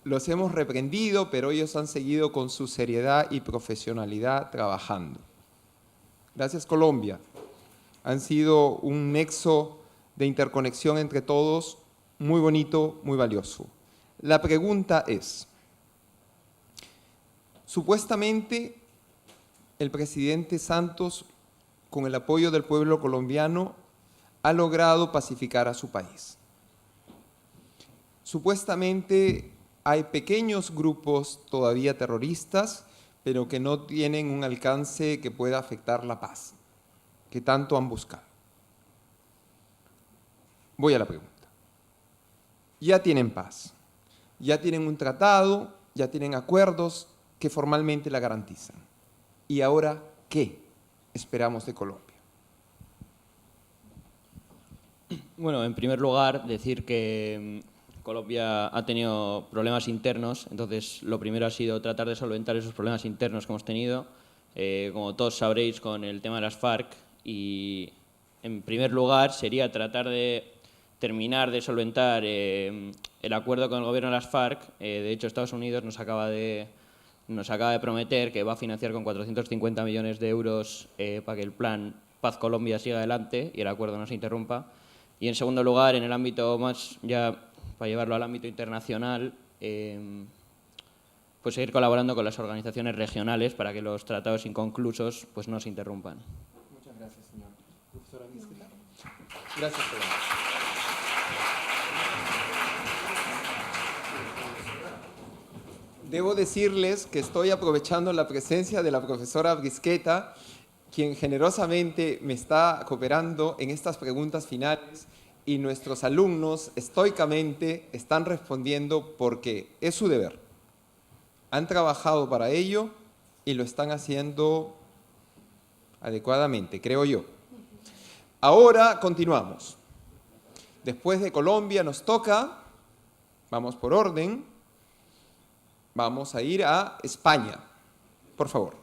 los hemos reprendido, pero ellos han seguido con su seriedad y profesionalidad trabajando. Gracias, Colombia. Han sido un nexo de interconexión entre todos muy bonito, muy valioso. La pregunta es, supuestamente el presidente Santos, con el apoyo del pueblo colombiano, ha logrado pacificar a su país. Supuestamente hay pequeños grupos todavía terroristas, pero que no tienen un alcance que pueda afectar la paz, que tanto han buscado. Voy a la pregunta. Ya tienen paz, ya tienen un tratado, ya tienen acuerdos que formalmente la garantizan. ¿Y ahora qué esperamos de Colombia? Bueno, en primer lugar, decir que Colombia ha tenido problemas internos, entonces lo primero ha sido tratar de solventar esos problemas internos que hemos tenido, como todos sabréis, con el tema de las FARC, y en primer lugar sería tratar de terminar de solventar el acuerdo con el gobierno de las FARC. De hecho, Estados Unidos nos acaba de nos acaba de prometer que va a financiar con 450 millones de euros para que el plan Paz Colombia siga adelante y el acuerdo no se interrumpa. Y en segundo lugar, en el ámbito más, ya para llevarlo al ámbito internacional, pues seguir colaborando con las organizaciones regionales para que los tratados inconclusos pues no se interrumpan. Muchas gracias, señor. Profesora Vizqueta. Gracias, señor. Debo decirles que estoy aprovechando la presencia de la profesora Brisqueta, quien generosamente me está cooperando en estas preguntas finales, y nuestros alumnos estoicamente están respondiendo porque es su deber. Han trabajado para ello y lo están haciendo adecuadamente, creo yo. Ahora continuamos. Después de Colombia nos toca, vamos por orden, vamos a ir a España. Por favor.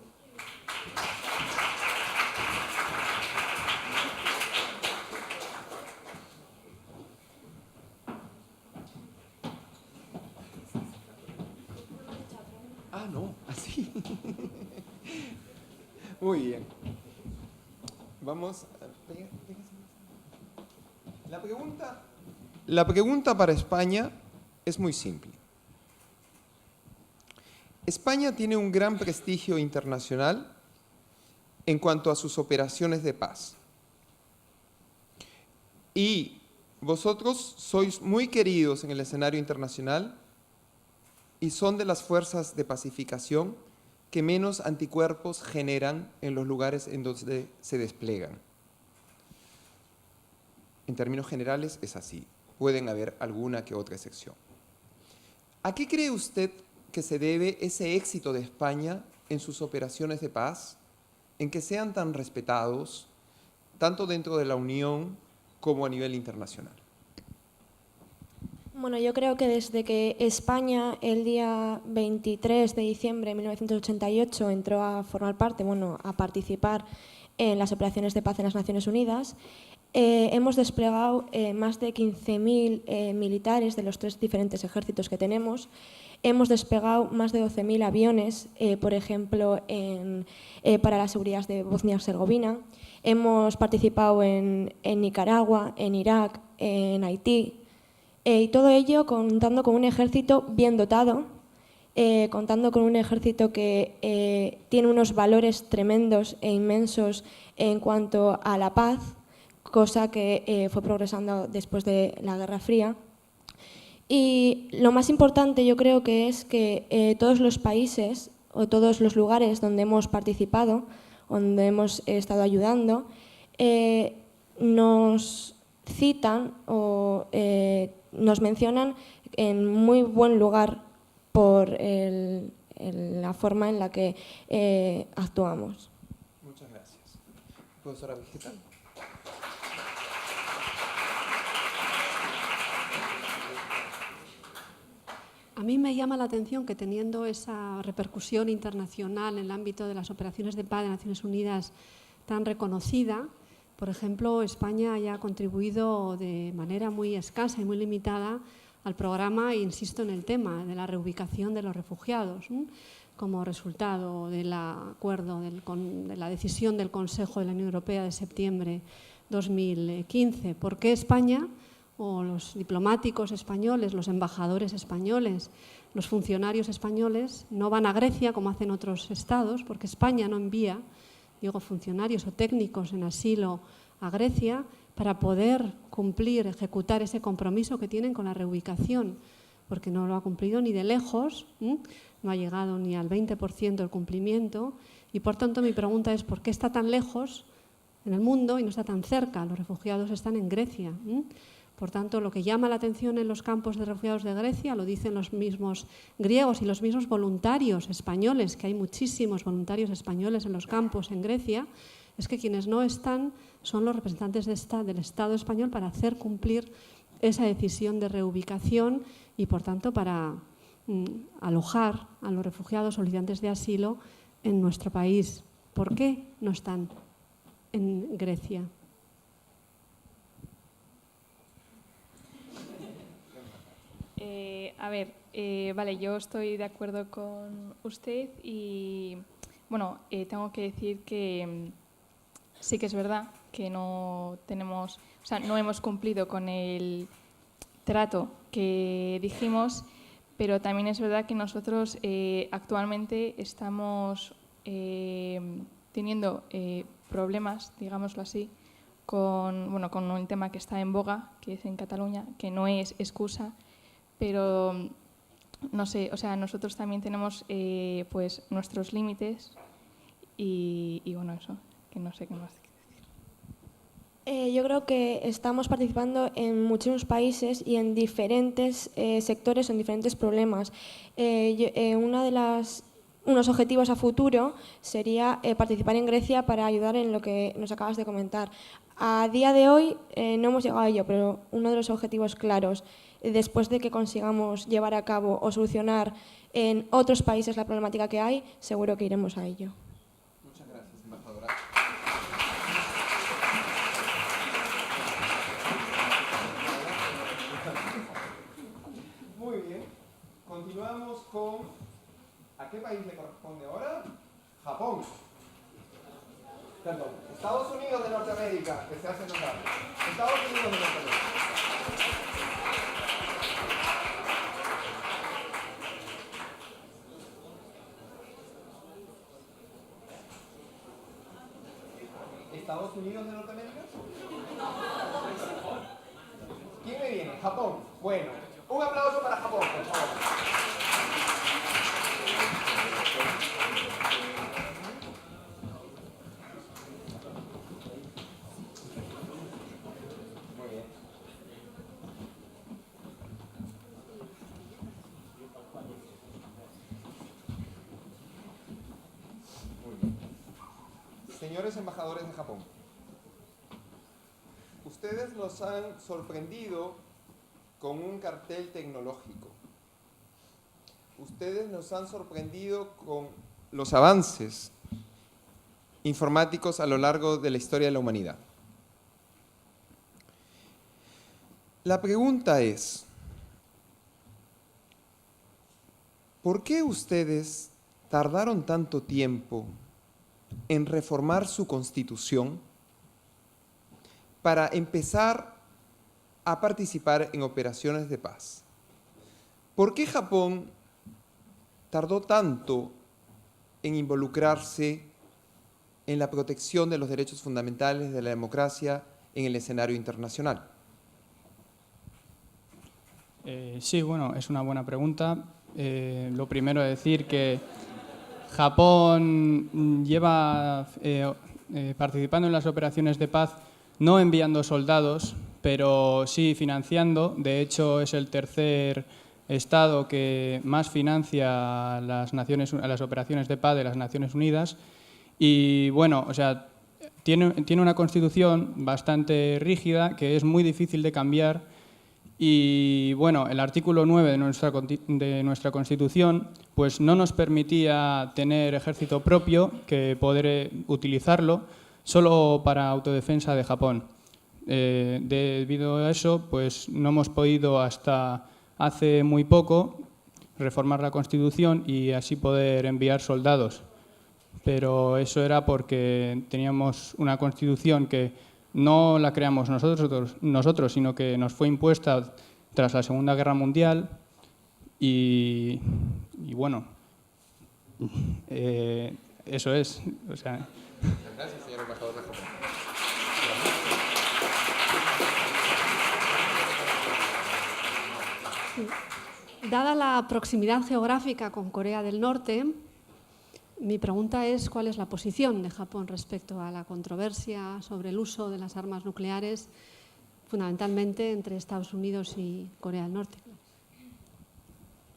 Ah, no, así. Muy bien. Vamos. La pregunta para España es muy simple. España tiene un gran prestigio internacional en cuanto a sus operaciones de paz. Y vosotros sois muy queridos en el escenario internacional y son de las fuerzas de pacificación que menos anticuerpos generan en los lugares en donde se despliegan. En términos generales es así. Pueden haber alguna que otra excepción. ¿A qué cree usted que se debe ese éxito de España en sus operaciones de paz, en que sean tan respetados, tanto dentro de la Unión como a nivel internacional? Bueno, yo creo que desde que España el día 23 de diciembre de 1988 entró a formar parte, a participar en las operaciones de paz en las Naciones Unidas, hemos desplegado más de 15.000 militares de los 3 diferentes ejércitos que tenemos. Hemos desplegado más de 12.000 aviones, por ejemplo, para la seguridad de Bosnia-Herzegovina. Hemos participado en Nicaragua, en Irak, en Haití. Y todo ello contando con un ejército bien dotado, contando con un ejército que tiene unos valores tremendos e inmensos en cuanto a la paz, cosa que fue progresando después de la Guerra Fría. Y lo más importante yo creo que es que todos los países o todos los lugares donde hemos participado, donde hemos estado ayudando, nos citan o nos mencionan en muy buen lugar por la forma en la que actuamos. Muchas gracias. Profesora Vizqueta. A mí me llama la atención que teniendo esa repercusión internacional en el ámbito de las operaciones de paz de Naciones Unidas tan reconocida, por ejemplo, España haya contribuido de manera muy escasa y muy limitada al programa, e insisto en el tema, de la reubicación de los refugiados, como resultado del acuerdo, de la decisión del Consejo de la Unión Europea de septiembre 2015. ¿Por qué España, o los diplomáticos españoles, los embajadores españoles, los funcionarios españoles no van a Grecia como hacen otros estados? Porque España no envía, digo, funcionarios o técnicos en asilo a Grecia para poder cumplir, ejecutar ese compromiso que tienen con la reubicación, porque no lo ha cumplido ni de lejos, no ha llegado ni al 20% del cumplimiento, y por tanto mi pregunta es ¿por qué está tan lejos en el mundo y no está tan cerca? Los refugiados están en Grecia. Por tanto, lo que llama la atención en los campos de refugiados de Grecia, lo dicen los mismos griegos y los mismos voluntarios españoles, que hay muchísimos voluntarios españoles en los campos en Grecia, es que quienes no están son los representantes del Estado español para hacer cumplir esa decisión de reubicación y, por tanto, para alojar a los refugiados solicitantes de asilo en nuestro país. ¿Por qué no están en Grecia? vale, yo estoy de acuerdo con usted y, bueno, tengo que decir que sí que es verdad que no tenemos, o sea, no hemos cumplido con el trato que dijimos, pero también es verdad que nosotros actualmente estamos teniendo problemas, digámoslo así, con un tema que está en boga, que es en Cataluña, que no es excusa, pero no sé, o sea, nosotros también tenemos pues nuestros límites y bueno, eso, que no sé qué más. Yo creo que estamos participando en muchísimos países y en diferentes sectores, en diferentes problemas. Unos objetivos a futuro sería participar en Grecia para ayudar en lo que nos acabas de comentar. A día de hoy no hemos llegado a ello, pero uno de los objetivos claros, después de que consigamos llevar a cabo o solucionar en otros países la problemática que hay, seguro que iremos a ello. Muchas gracias, embajadora. Muy bien. Continuamos con... ¿A qué país le corresponde ahora? Japón. Perdón, Estados Unidos de Norteamérica, que se hace notar. Estados Unidos de Norteamérica. ¿Estados Unidos de Norteamérica? ¿Quién me viene? Japón. Bueno, un aplauso para Japón, por favor. Muy bien. Muy bien. Señores embajadores de Japón, ustedes nos han sorprendido con un cartel tecnológico. Ustedes nos han sorprendido con los avances informáticos a lo largo de la historia de la humanidad. La pregunta es, ¿por qué ustedes tardaron tanto tiempo en reformar su constitución para empezar a participar en operaciones de paz? ¿Por qué Japón tardó tanto en involucrarse en la protección de los derechos fundamentales de la democracia en el escenario internacional? Sí, bueno, es una buena pregunta. Lo primero es decir que Japón lleva participando en las operaciones de paz, no enviando soldados, pero sí financiando. De hecho, es el tercer Estado que más financia a las operaciones de paz de las Naciones Unidas. Y bueno, o sea, tiene una constitución bastante rígida que es muy difícil de cambiar. Y bueno, el artículo 9 de nuestra Constitución pues no nos permitía tener ejército propio, que poder utilizarlo solo para autodefensa de Japón. Debido a eso, pues no hemos podido hasta hace muy poco reformar la Constitución y así poder enviar soldados. Pero eso era porque teníamos una Constitución que no la creamos nosotros, sino que nos fue impuesta tras la Segunda Guerra Mundial y bueno, eso es. O sea. Gracias, señor embajador de Japón. Sí. Dada la proximidad geográfica con Corea del Norte, mi pregunta es cuál es la posición de Japón respecto a la controversia sobre el uso de las armas nucleares, fundamentalmente entre Estados Unidos y Corea del Norte.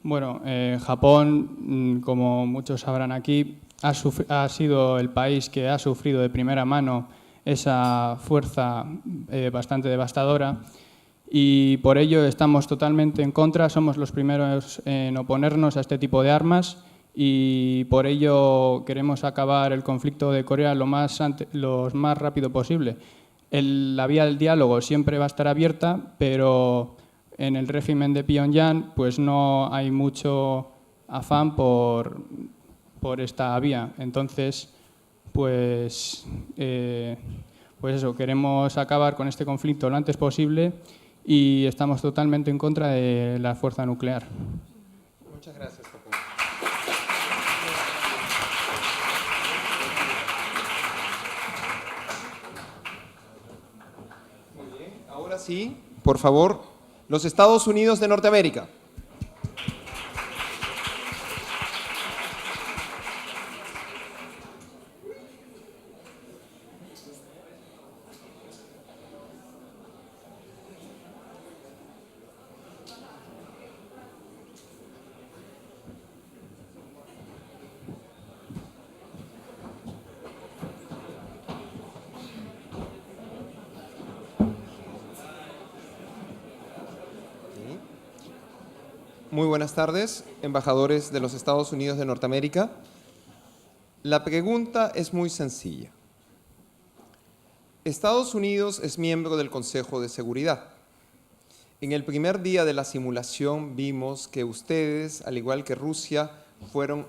Bueno, Japón, como muchos sabrán aquí, ha sido el país que ha sufrido de primera mano esa fuerza bastante devastadora y por ello estamos totalmente en contra, somos los primeros en oponernos a este tipo de armas. Y por ello queremos acabar el conflicto de Corea lo más rápido posible. La vía del diálogo siempre va a estar abierta, pero en el régimen de Pyongyang pues no hay mucho afán por esta vía. Entonces, pues eso, queremos acabar con este conflicto lo antes posible y estamos totalmente en contra de la fuerza nuclear. Muchas gracias, Paco. Muy bien, ahora sí, por favor, los Estados Unidos de Norteamérica. Muy buenas tardes, embajadores de los Estados Unidos de Norteamérica. La pregunta es muy sencilla. Estados Unidos es miembro del Consejo de Seguridad. En el primer día de la simulación vimos que ustedes, al igual que Rusia, fueron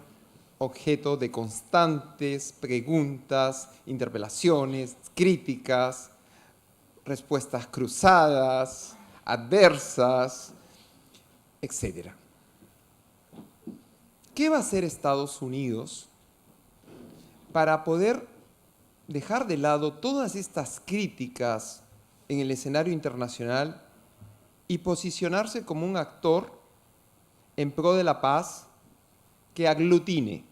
objeto de constantes preguntas, interpelaciones, críticas, respuestas cruzadas, adversas, etc. ¿Qué va a hacer Estados Unidos para poder dejar de lado todas estas críticas en el escenario internacional y posicionarse como un actor en pro de la paz que aglutine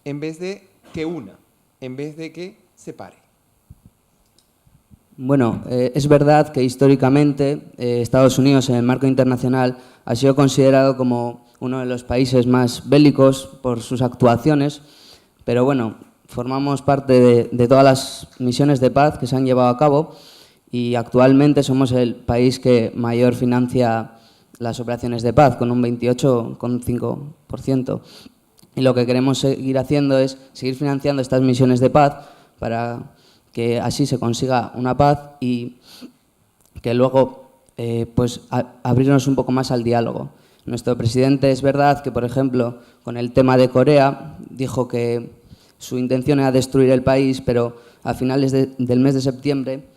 en vez de que una, en vez de que separe? Bueno, es verdad que históricamente Estados Unidos en el marco internacional ha sido considerado como uno de los países más bélicos por sus actuaciones, pero bueno, formamos parte de todas las misiones de paz que se han llevado a cabo y actualmente somos el país que mayor financia las operaciones de paz, con un 28,5%. Y lo que queremos seguir haciendo es seguir financiando estas misiones de paz para que así se consiga una paz y que luego pues abrirnos un poco más al diálogo. Nuestro presidente, es verdad que, por ejemplo, con el tema de Corea, dijo que su intención era destruir el país, pero a finales del mes de septiembre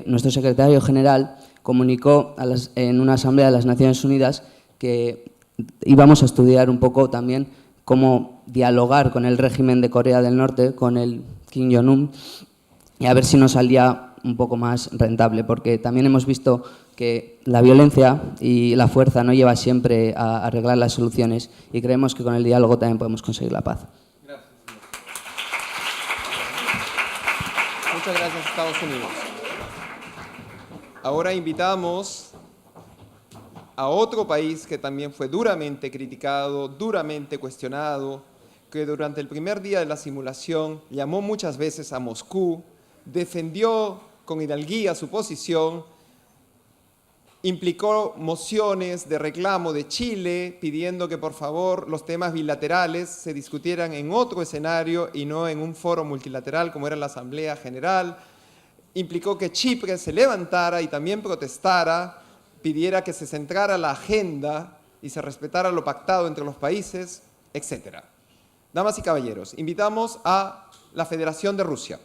nuestro secretario general comunicó en una asamblea de las Naciones Unidas que íbamos a estudiar un poco también cómo dialogar con el régimen de Corea del Norte, con el Kim Jong-un, y a ver si nos salía un poco más rentable, porque también hemos visto que la violencia y la fuerza no lleva siempre a arreglar las soluciones y creemos que con el diálogo también podemos conseguir la paz. Gracias. Muchas gracias, Estados Unidos. Ahora invitamos a otro país que también fue duramente criticado, duramente cuestionado, que durante el primer día de la simulación llamó muchas veces a Moscú, defendió con hidalguía su posición, implicó mociones de reclamo de Chile pidiendo que por favor los temas bilaterales se discutieran en otro escenario y no en un foro multilateral como era la Asamblea General, implicó que Chipre se levantara y también protestara, pidiera que se centrara la agenda y se respetara lo pactado entre los países, etc. Damas y caballeros, invitamos a la Federación de Rusia.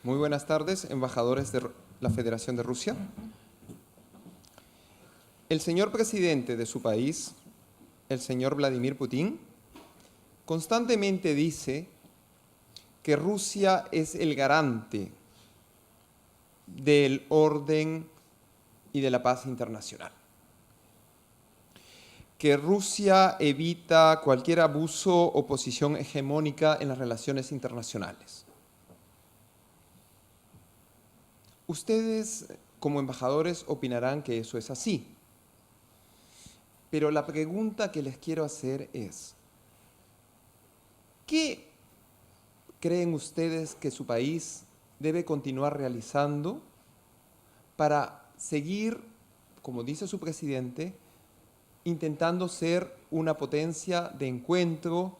Muy buenas tardes, embajadores de la Federación de Rusia. El señor presidente de su país, el señor Vladimir Putin, constantemente dice que Rusia es el garante del orden y de la paz internacional, que Rusia evita cualquier abuso o posición hegemónica en las relaciones internacionales. Ustedes, como embajadores, opinarán que eso es así. Pero la pregunta que les quiero hacer es, ¿Qué creen ustedes que su país debe continuar realizando para seguir, como dice su presidente, intentando ser una potencia de encuentro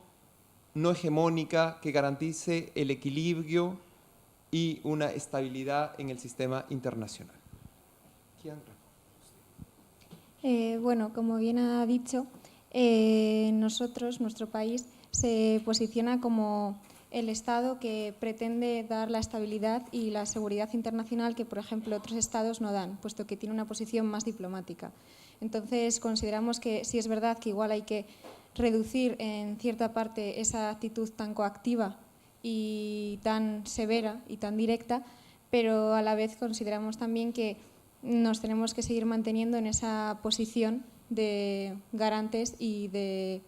no hegemónica que garantice el equilibrio y una estabilidad en el sistema internacional? Bueno, como bien ha dicho, nuestro país se posiciona como el Estado que pretende dar la estabilidad y la seguridad internacional que, por ejemplo, otros Estados no dan, puesto que tiene una posición más diplomática. Entonces, consideramos que sí es verdad que igual hay que reducir en cierta parte esa actitud tan coactiva y tan severa y tan directa, pero a la vez consideramos también que nos tenemos que seguir manteniendo en esa posición de garantes y de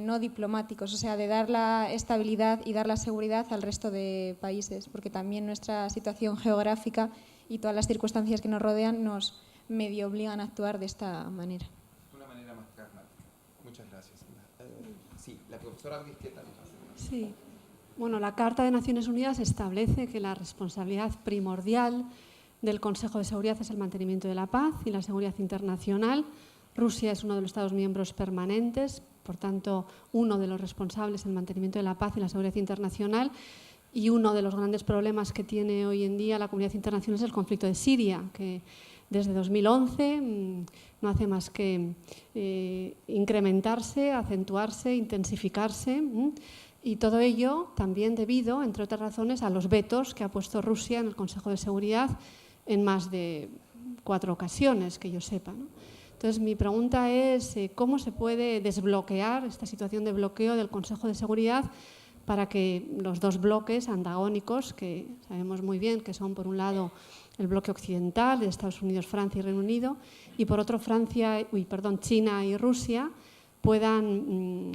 no diplomáticos, o sea, de dar la estabilidad y dar la seguridad al resto de países, porque también nuestra situación geográfica y todas las circunstancias que nos rodean nos medio obligan a actuar de esta manera. De una manera más pragmática. Muchas gracias. Sí, la profesora Vizqueta. Sí. Bueno, la Carta de Naciones Unidas establece que la responsabilidad primordial del Consejo de Seguridad es el mantenimiento de la paz y la seguridad internacional. Rusia es uno de los Estados miembros permanentes, por tanto, uno de los responsables del mantenimiento de la paz y la seguridad internacional. Y uno de los grandes problemas que tiene hoy en día la comunidad internacional es el conflicto de Siria, que desde 2011 no hace más que incrementarse, acentuarse, intensificarse. Y todo ello también debido, entre otras razones, a los vetos que ha puesto Rusia en el Consejo de Seguridad en más de 4 ocasiones, que yo sepa, ¿no? Entonces, mi pregunta es ¿cómo se puede desbloquear esta situación de bloqueo del Consejo de Seguridad para que los dos bloques antagónicos, que sabemos muy bien que son, por un lado, el bloque occidental de Estados Unidos, Francia y Reino Unido, y por otro China y Rusia, puedan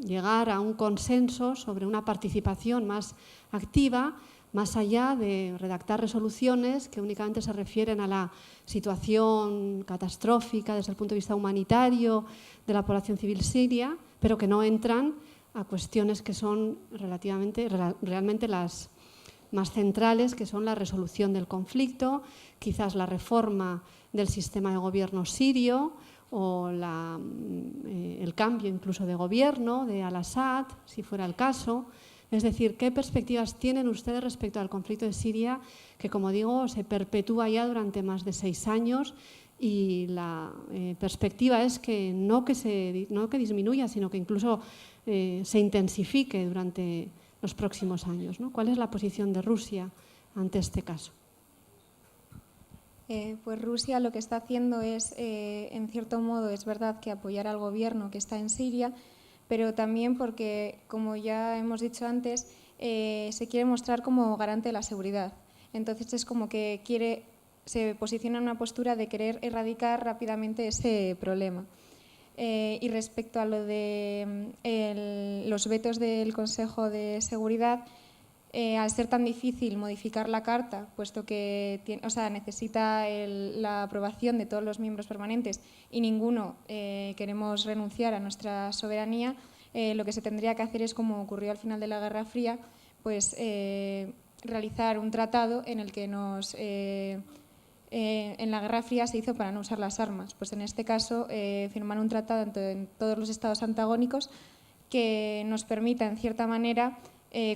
llegar a un consenso sobre una participación más activa, más allá de redactar resoluciones que únicamente se refieren a la situación catastrófica desde el punto de vista humanitario de la población civil siria, pero que no entran a cuestiones que son realmente las más centrales, que son la resolución del conflicto, quizás la reforma del sistema de gobierno sirio o el cambio incluso de gobierno de al-Assad, si fuera el caso. Es decir, ¿qué perspectivas tienen ustedes respecto al conflicto de Siria, que, como digo, se perpetúa ya durante más de 6 años y la perspectiva es que no que disminuya, sino que incluso se intensifique durante los próximos años, ¿no? ¿Cuál es la posición de Rusia ante este caso? Pues Rusia lo que está haciendo es, en cierto modo, es verdad que apoyar al gobierno que está en Siria, pero también porque, como ya hemos dicho antes, se quiere mostrar como garante de la seguridad. Entonces es como que se posiciona en una postura de querer erradicar rápidamente ese problema. Y respecto a lo de los vetos del Consejo de Seguridad, al ser tan difícil modificar la Carta, puesto que necesita la aprobación de todos los miembros permanentes y ninguno queremos renunciar a nuestra soberanía, lo que se tendría que hacer es, como ocurrió al final de la Guerra Fría, pues realizar un tratado en el que en la Guerra Fría se hizo para no usar las armas. Pues en este caso, firmar un tratado entre todos los estados antagónicos que nos permita, en cierta manera,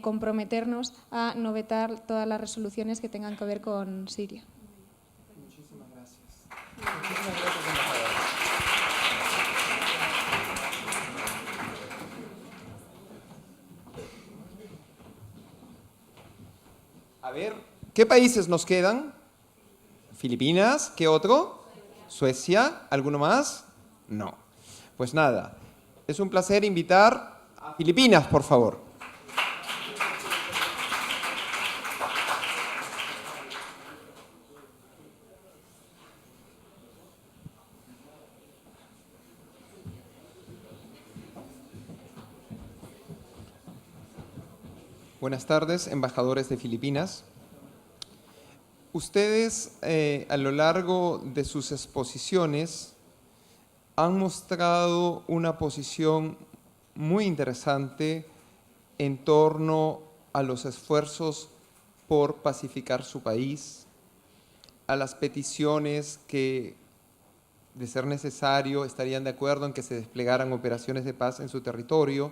comprometernos a no vetar todas las resoluciones que tengan que ver con Siria. Muchísimas gracias. Muchísimas gracias, embajadora. A ver, ¿qué países nos quedan? Filipinas, ¿qué otro? Suecia, ¿alguno más? No. Pues nada, es un placer invitar a Filipinas, por favor. Buenas tardes, embajadores de Filipinas. Ustedes, a lo largo de sus exposiciones, han mostrado una posición muy interesante en torno a los esfuerzos por pacificar su país, a las peticiones que, de ser necesario, estarían de acuerdo en que se desplegaran operaciones de paz en su territorio.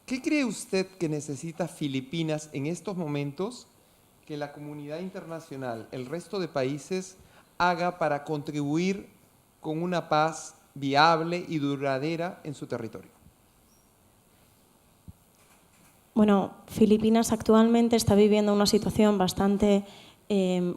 ¿Qué cree usted que necesita Filipinas en estos momentos que la comunidad internacional, el resto de países, haga para contribuir con una paz viable y duradera en su territorio? Bueno, Filipinas actualmente está viviendo una situación bastante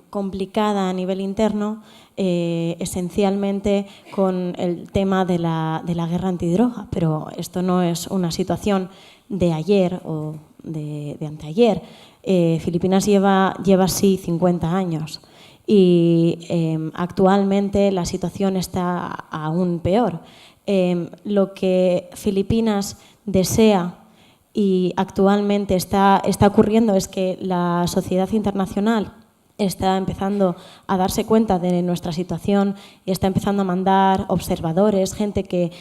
complicada a nivel interno, esencialmente con el tema de la guerra antidroga, pero esto no es una situación de ayer o de anteayer. Filipinas lleva así 50 años y actualmente la situación está aún peor. Lo que Filipinas desea y actualmente está ocurriendo es que la sociedad internacional está empezando a darse cuenta de nuestra situación y está empezando a mandar observadores, gente que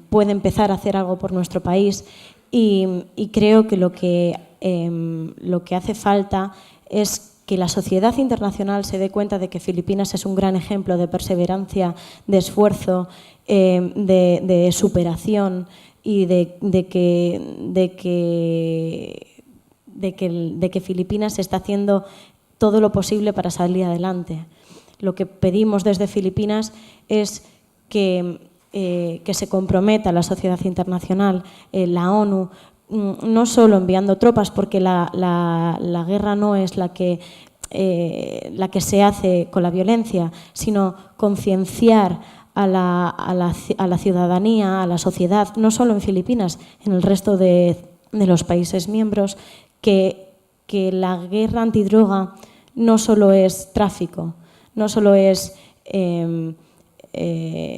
puede empezar a hacer algo por nuestro país, y creo que lo que hace falta es que la sociedad internacional se dé cuenta de que Filipinas es un gran ejemplo de perseverancia, de esfuerzo, de superación y de que Filipinas está haciendo todo lo posible para salir adelante. Lo que pedimos desde Filipinas es que se comprometa la sociedad internacional, la ONU, no solo enviando tropas, porque la guerra no es la que se hace con la violencia, sino concienciar a la ciudadanía, a la sociedad, no solo en Filipinas, en el resto de los países miembros, que la guerra antidroga no solo es tráfico, no solo es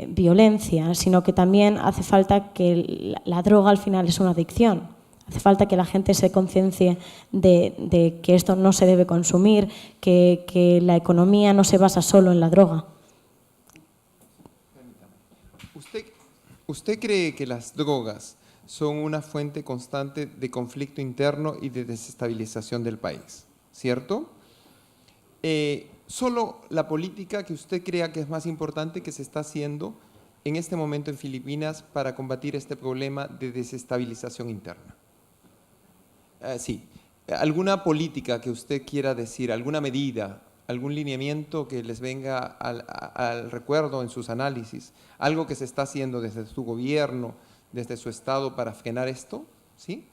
violencia, sino que también hace falta que la droga al final es una adicción. Hace falta que la gente se conciencie de que esto no se debe consumir, que la economía no se basa solo en la droga. ¿Usted cree que las drogas son una fuente constante de conflicto interno y de desestabilización del país? ¿Cierto? Solo la política que usted crea que es más importante que se está haciendo en este momento en Filipinas para combatir este problema de desestabilización interna. Sí, ¿alguna política que usted quiera decir, alguna medida, algún lineamiento que les venga al recuerdo en sus análisis, algo que se está haciendo desde su gobierno, desde su estado para frenar esto? ¿Sí?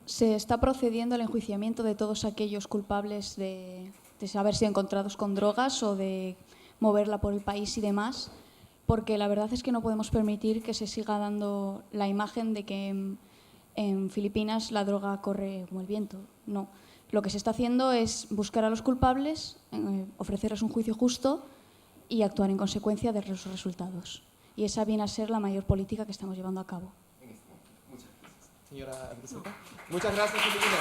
Se está procediendo al enjuiciamiento de todos aquellos culpables de haber sido encontrados con drogas o de moverla por el país y demás, porque la verdad es que no podemos permitir que se siga dando la imagen de que en Filipinas la droga corre como el viento. No. Lo que se está haciendo es buscar a los culpables, ofrecerles un juicio justo y actuar en consecuencia de los resultados. Y esa viene a ser la mayor política que estamos llevando a cabo. Señora presidenta. Muchas gracias, Filipinas.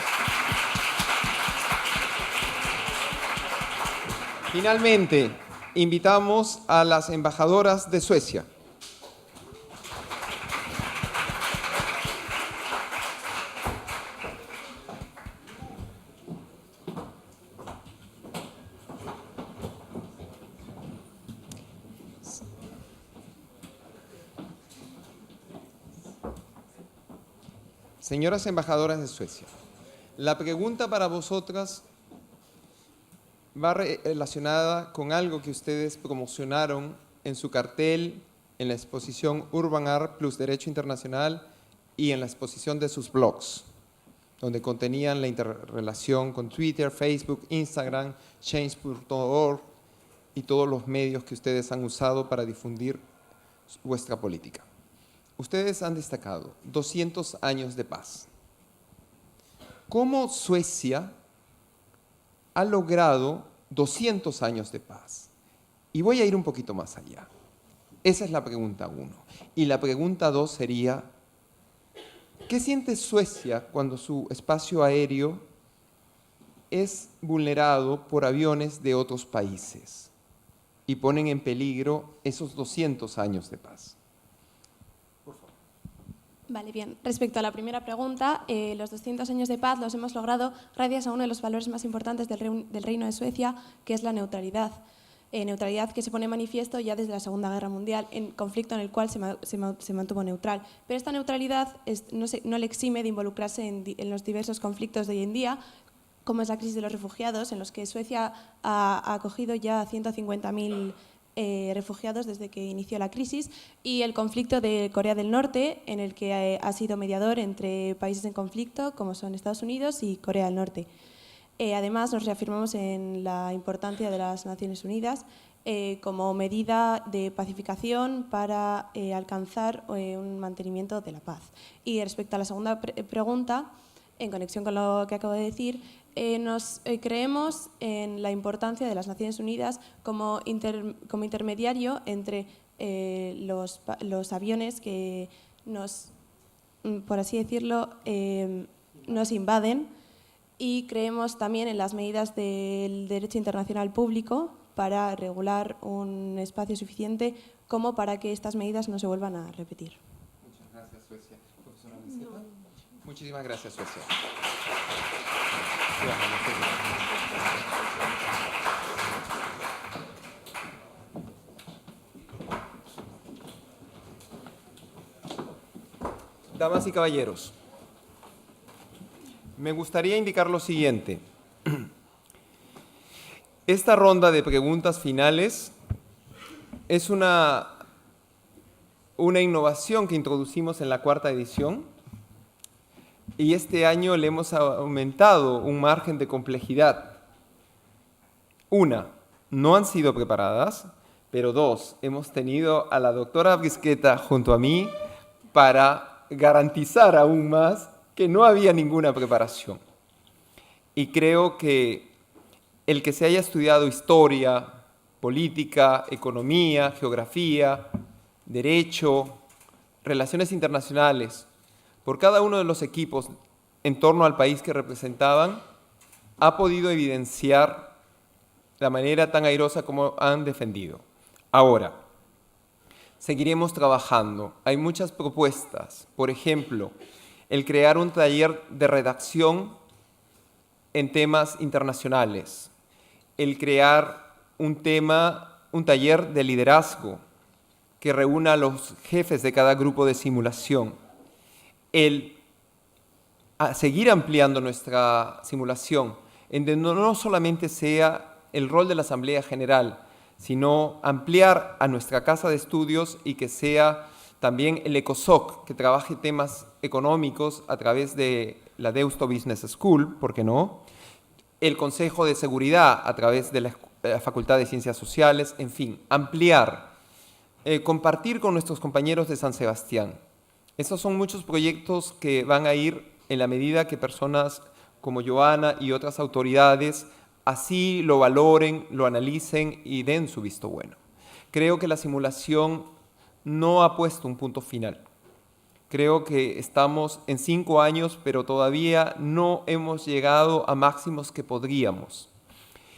Finalmente, invitamos a las embajadoras de Suecia. Señoras embajadoras de Suecia, la pregunta para vosotras va relacionada con algo que ustedes promocionaron en su cartel, en la exposición Urban Art plus Derecho Internacional y en la exposición de sus blogs, donde contenían la interrelación con Twitter, Facebook, Instagram, Change.org y todos los medios que ustedes han usado para difundir vuestra política. Ustedes han destacado 200 años de paz. ¿Cómo Suecia ha logrado 200 años de paz? Y voy a ir un poquito más allá. Esa es la pregunta 1. Y la pregunta 2 sería, ¿qué siente Suecia cuando su espacio aéreo es vulnerado por aviones de otros países? y ponen en peligro esos 200 años de paz. Vale, bien. Respecto a la primera pregunta, los 200 años de paz los hemos logrado gracias a uno de los valores más importantes del Reino de Suecia, que es la neutralidad. Neutralidad que se pone en manifiesto ya desde la Segunda Guerra Mundial, en conflicto en el cual se mantuvo neutral. Pero esta neutralidad no le exime de involucrarse en los diversos conflictos de hoy en día, como es la crisis de los refugiados, en los que Suecia ha acogido ya a 150.000 refugiados desde que inició la crisis, y el conflicto de Corea del Norte, en el que ha sido mediador entre países en conflicto, como son Estados Unidos y Corea del Norte. Además, nos reafirmamos en la importancia de las Naciones Unidas como medida de pacificación para alcanzar un mantenimiento de la paz. Y respecto a la segunda pregunta, en conexión con lo que acabo de decir, creemos en la importancia de las Naciones Unidas como intermediario entre los aviones que por así decirlo, nos invaden, y creemos también en las medidas del derecho internacional público para regular un espacio suficiente como para que estas medidas no se vuelvan a repetir. Muchas gracias, Suecia. Profesora Meseta. Muchísimas gracias, Suecia. Damas y caballeros, me gustaría indicar lo siguiente. Esta ronda de preguntas finales es una innovación que introducimos en la cuarta edición, y este año le hemos aumentado un margen de complejidad. Una, no han sido preparadas, pero dos, hemos tenido a la doctora Brisqueta junto a mí para garantizar aún más que no había ninguna preparación. Y creo que el que se haya estudiado historia, política, economía, geografía, derecho, relaciones internacionales, por cada uno de los equipos en torno al país que representaban, ha podido evidenciar la manera tan airosa como han defendido. Ahora, seguiremos trabajando. Hay muchas propuestas. Por ejemplo, el crear un taller de redacción en temas internacionales, el crear un taller de liderazgo que reúna a los jefes de cada grupo de simulación, el seguir ampliando nuestra simulación, en donde no solamente sea el rol de la Asamblea General, sino ampliar a nuestra casa de estudios y que sea también el ECOSOC, que trabaje temas económicos a través de la Deusto Business School, ¿por qué no? El Consejo de Seguridad a través de la Facultad de Ciencias Sociales, en fin, ampliar, compartir con nuestros compañeros de San Sebastián. Estos son muchos proyectos que van a ir en la medida que personas como Joana y otras autoridades así lo valoren, lo analicen y den su visto bueno. Creo que la simulación no ha puesto un punto final. Creo que estamos en 5 años, pero todavía no hemos llegado a máximos que podríamos.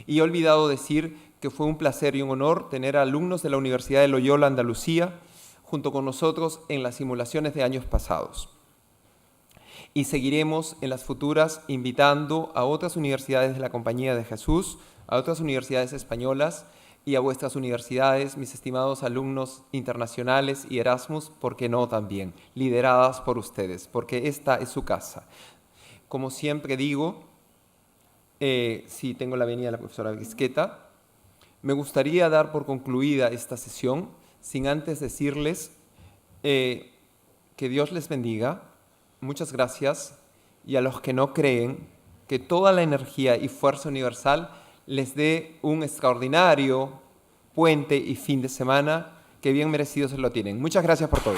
Y he olvidado decir que fue un placer y un honor tener a alumnos de la Universidad de Loyola, Andalucía, junto con nosotros en las simulaciones de años pasados. Y seguiremos en las futuras invitando a otras universidades de la Compañía de Jesús, a otras universidades españolas y a vuestras universidades, mis estimados alumnos internacionales y Erasmus, ¿por qué no también? Lideradas por ustedes, porque esta es su casa. Como siempre digo, si tengo la venia de la profesora Brisqueta, me gustaría dar por concluida esta sesión, sin antes decirles que Dios les bendiga, muchas gracias, y a los que no creen, que toda la energía y fuerza universal les dé un extraordinario puente y fin de semana que bien merecido se lo tienen. Muchas gracias por todo.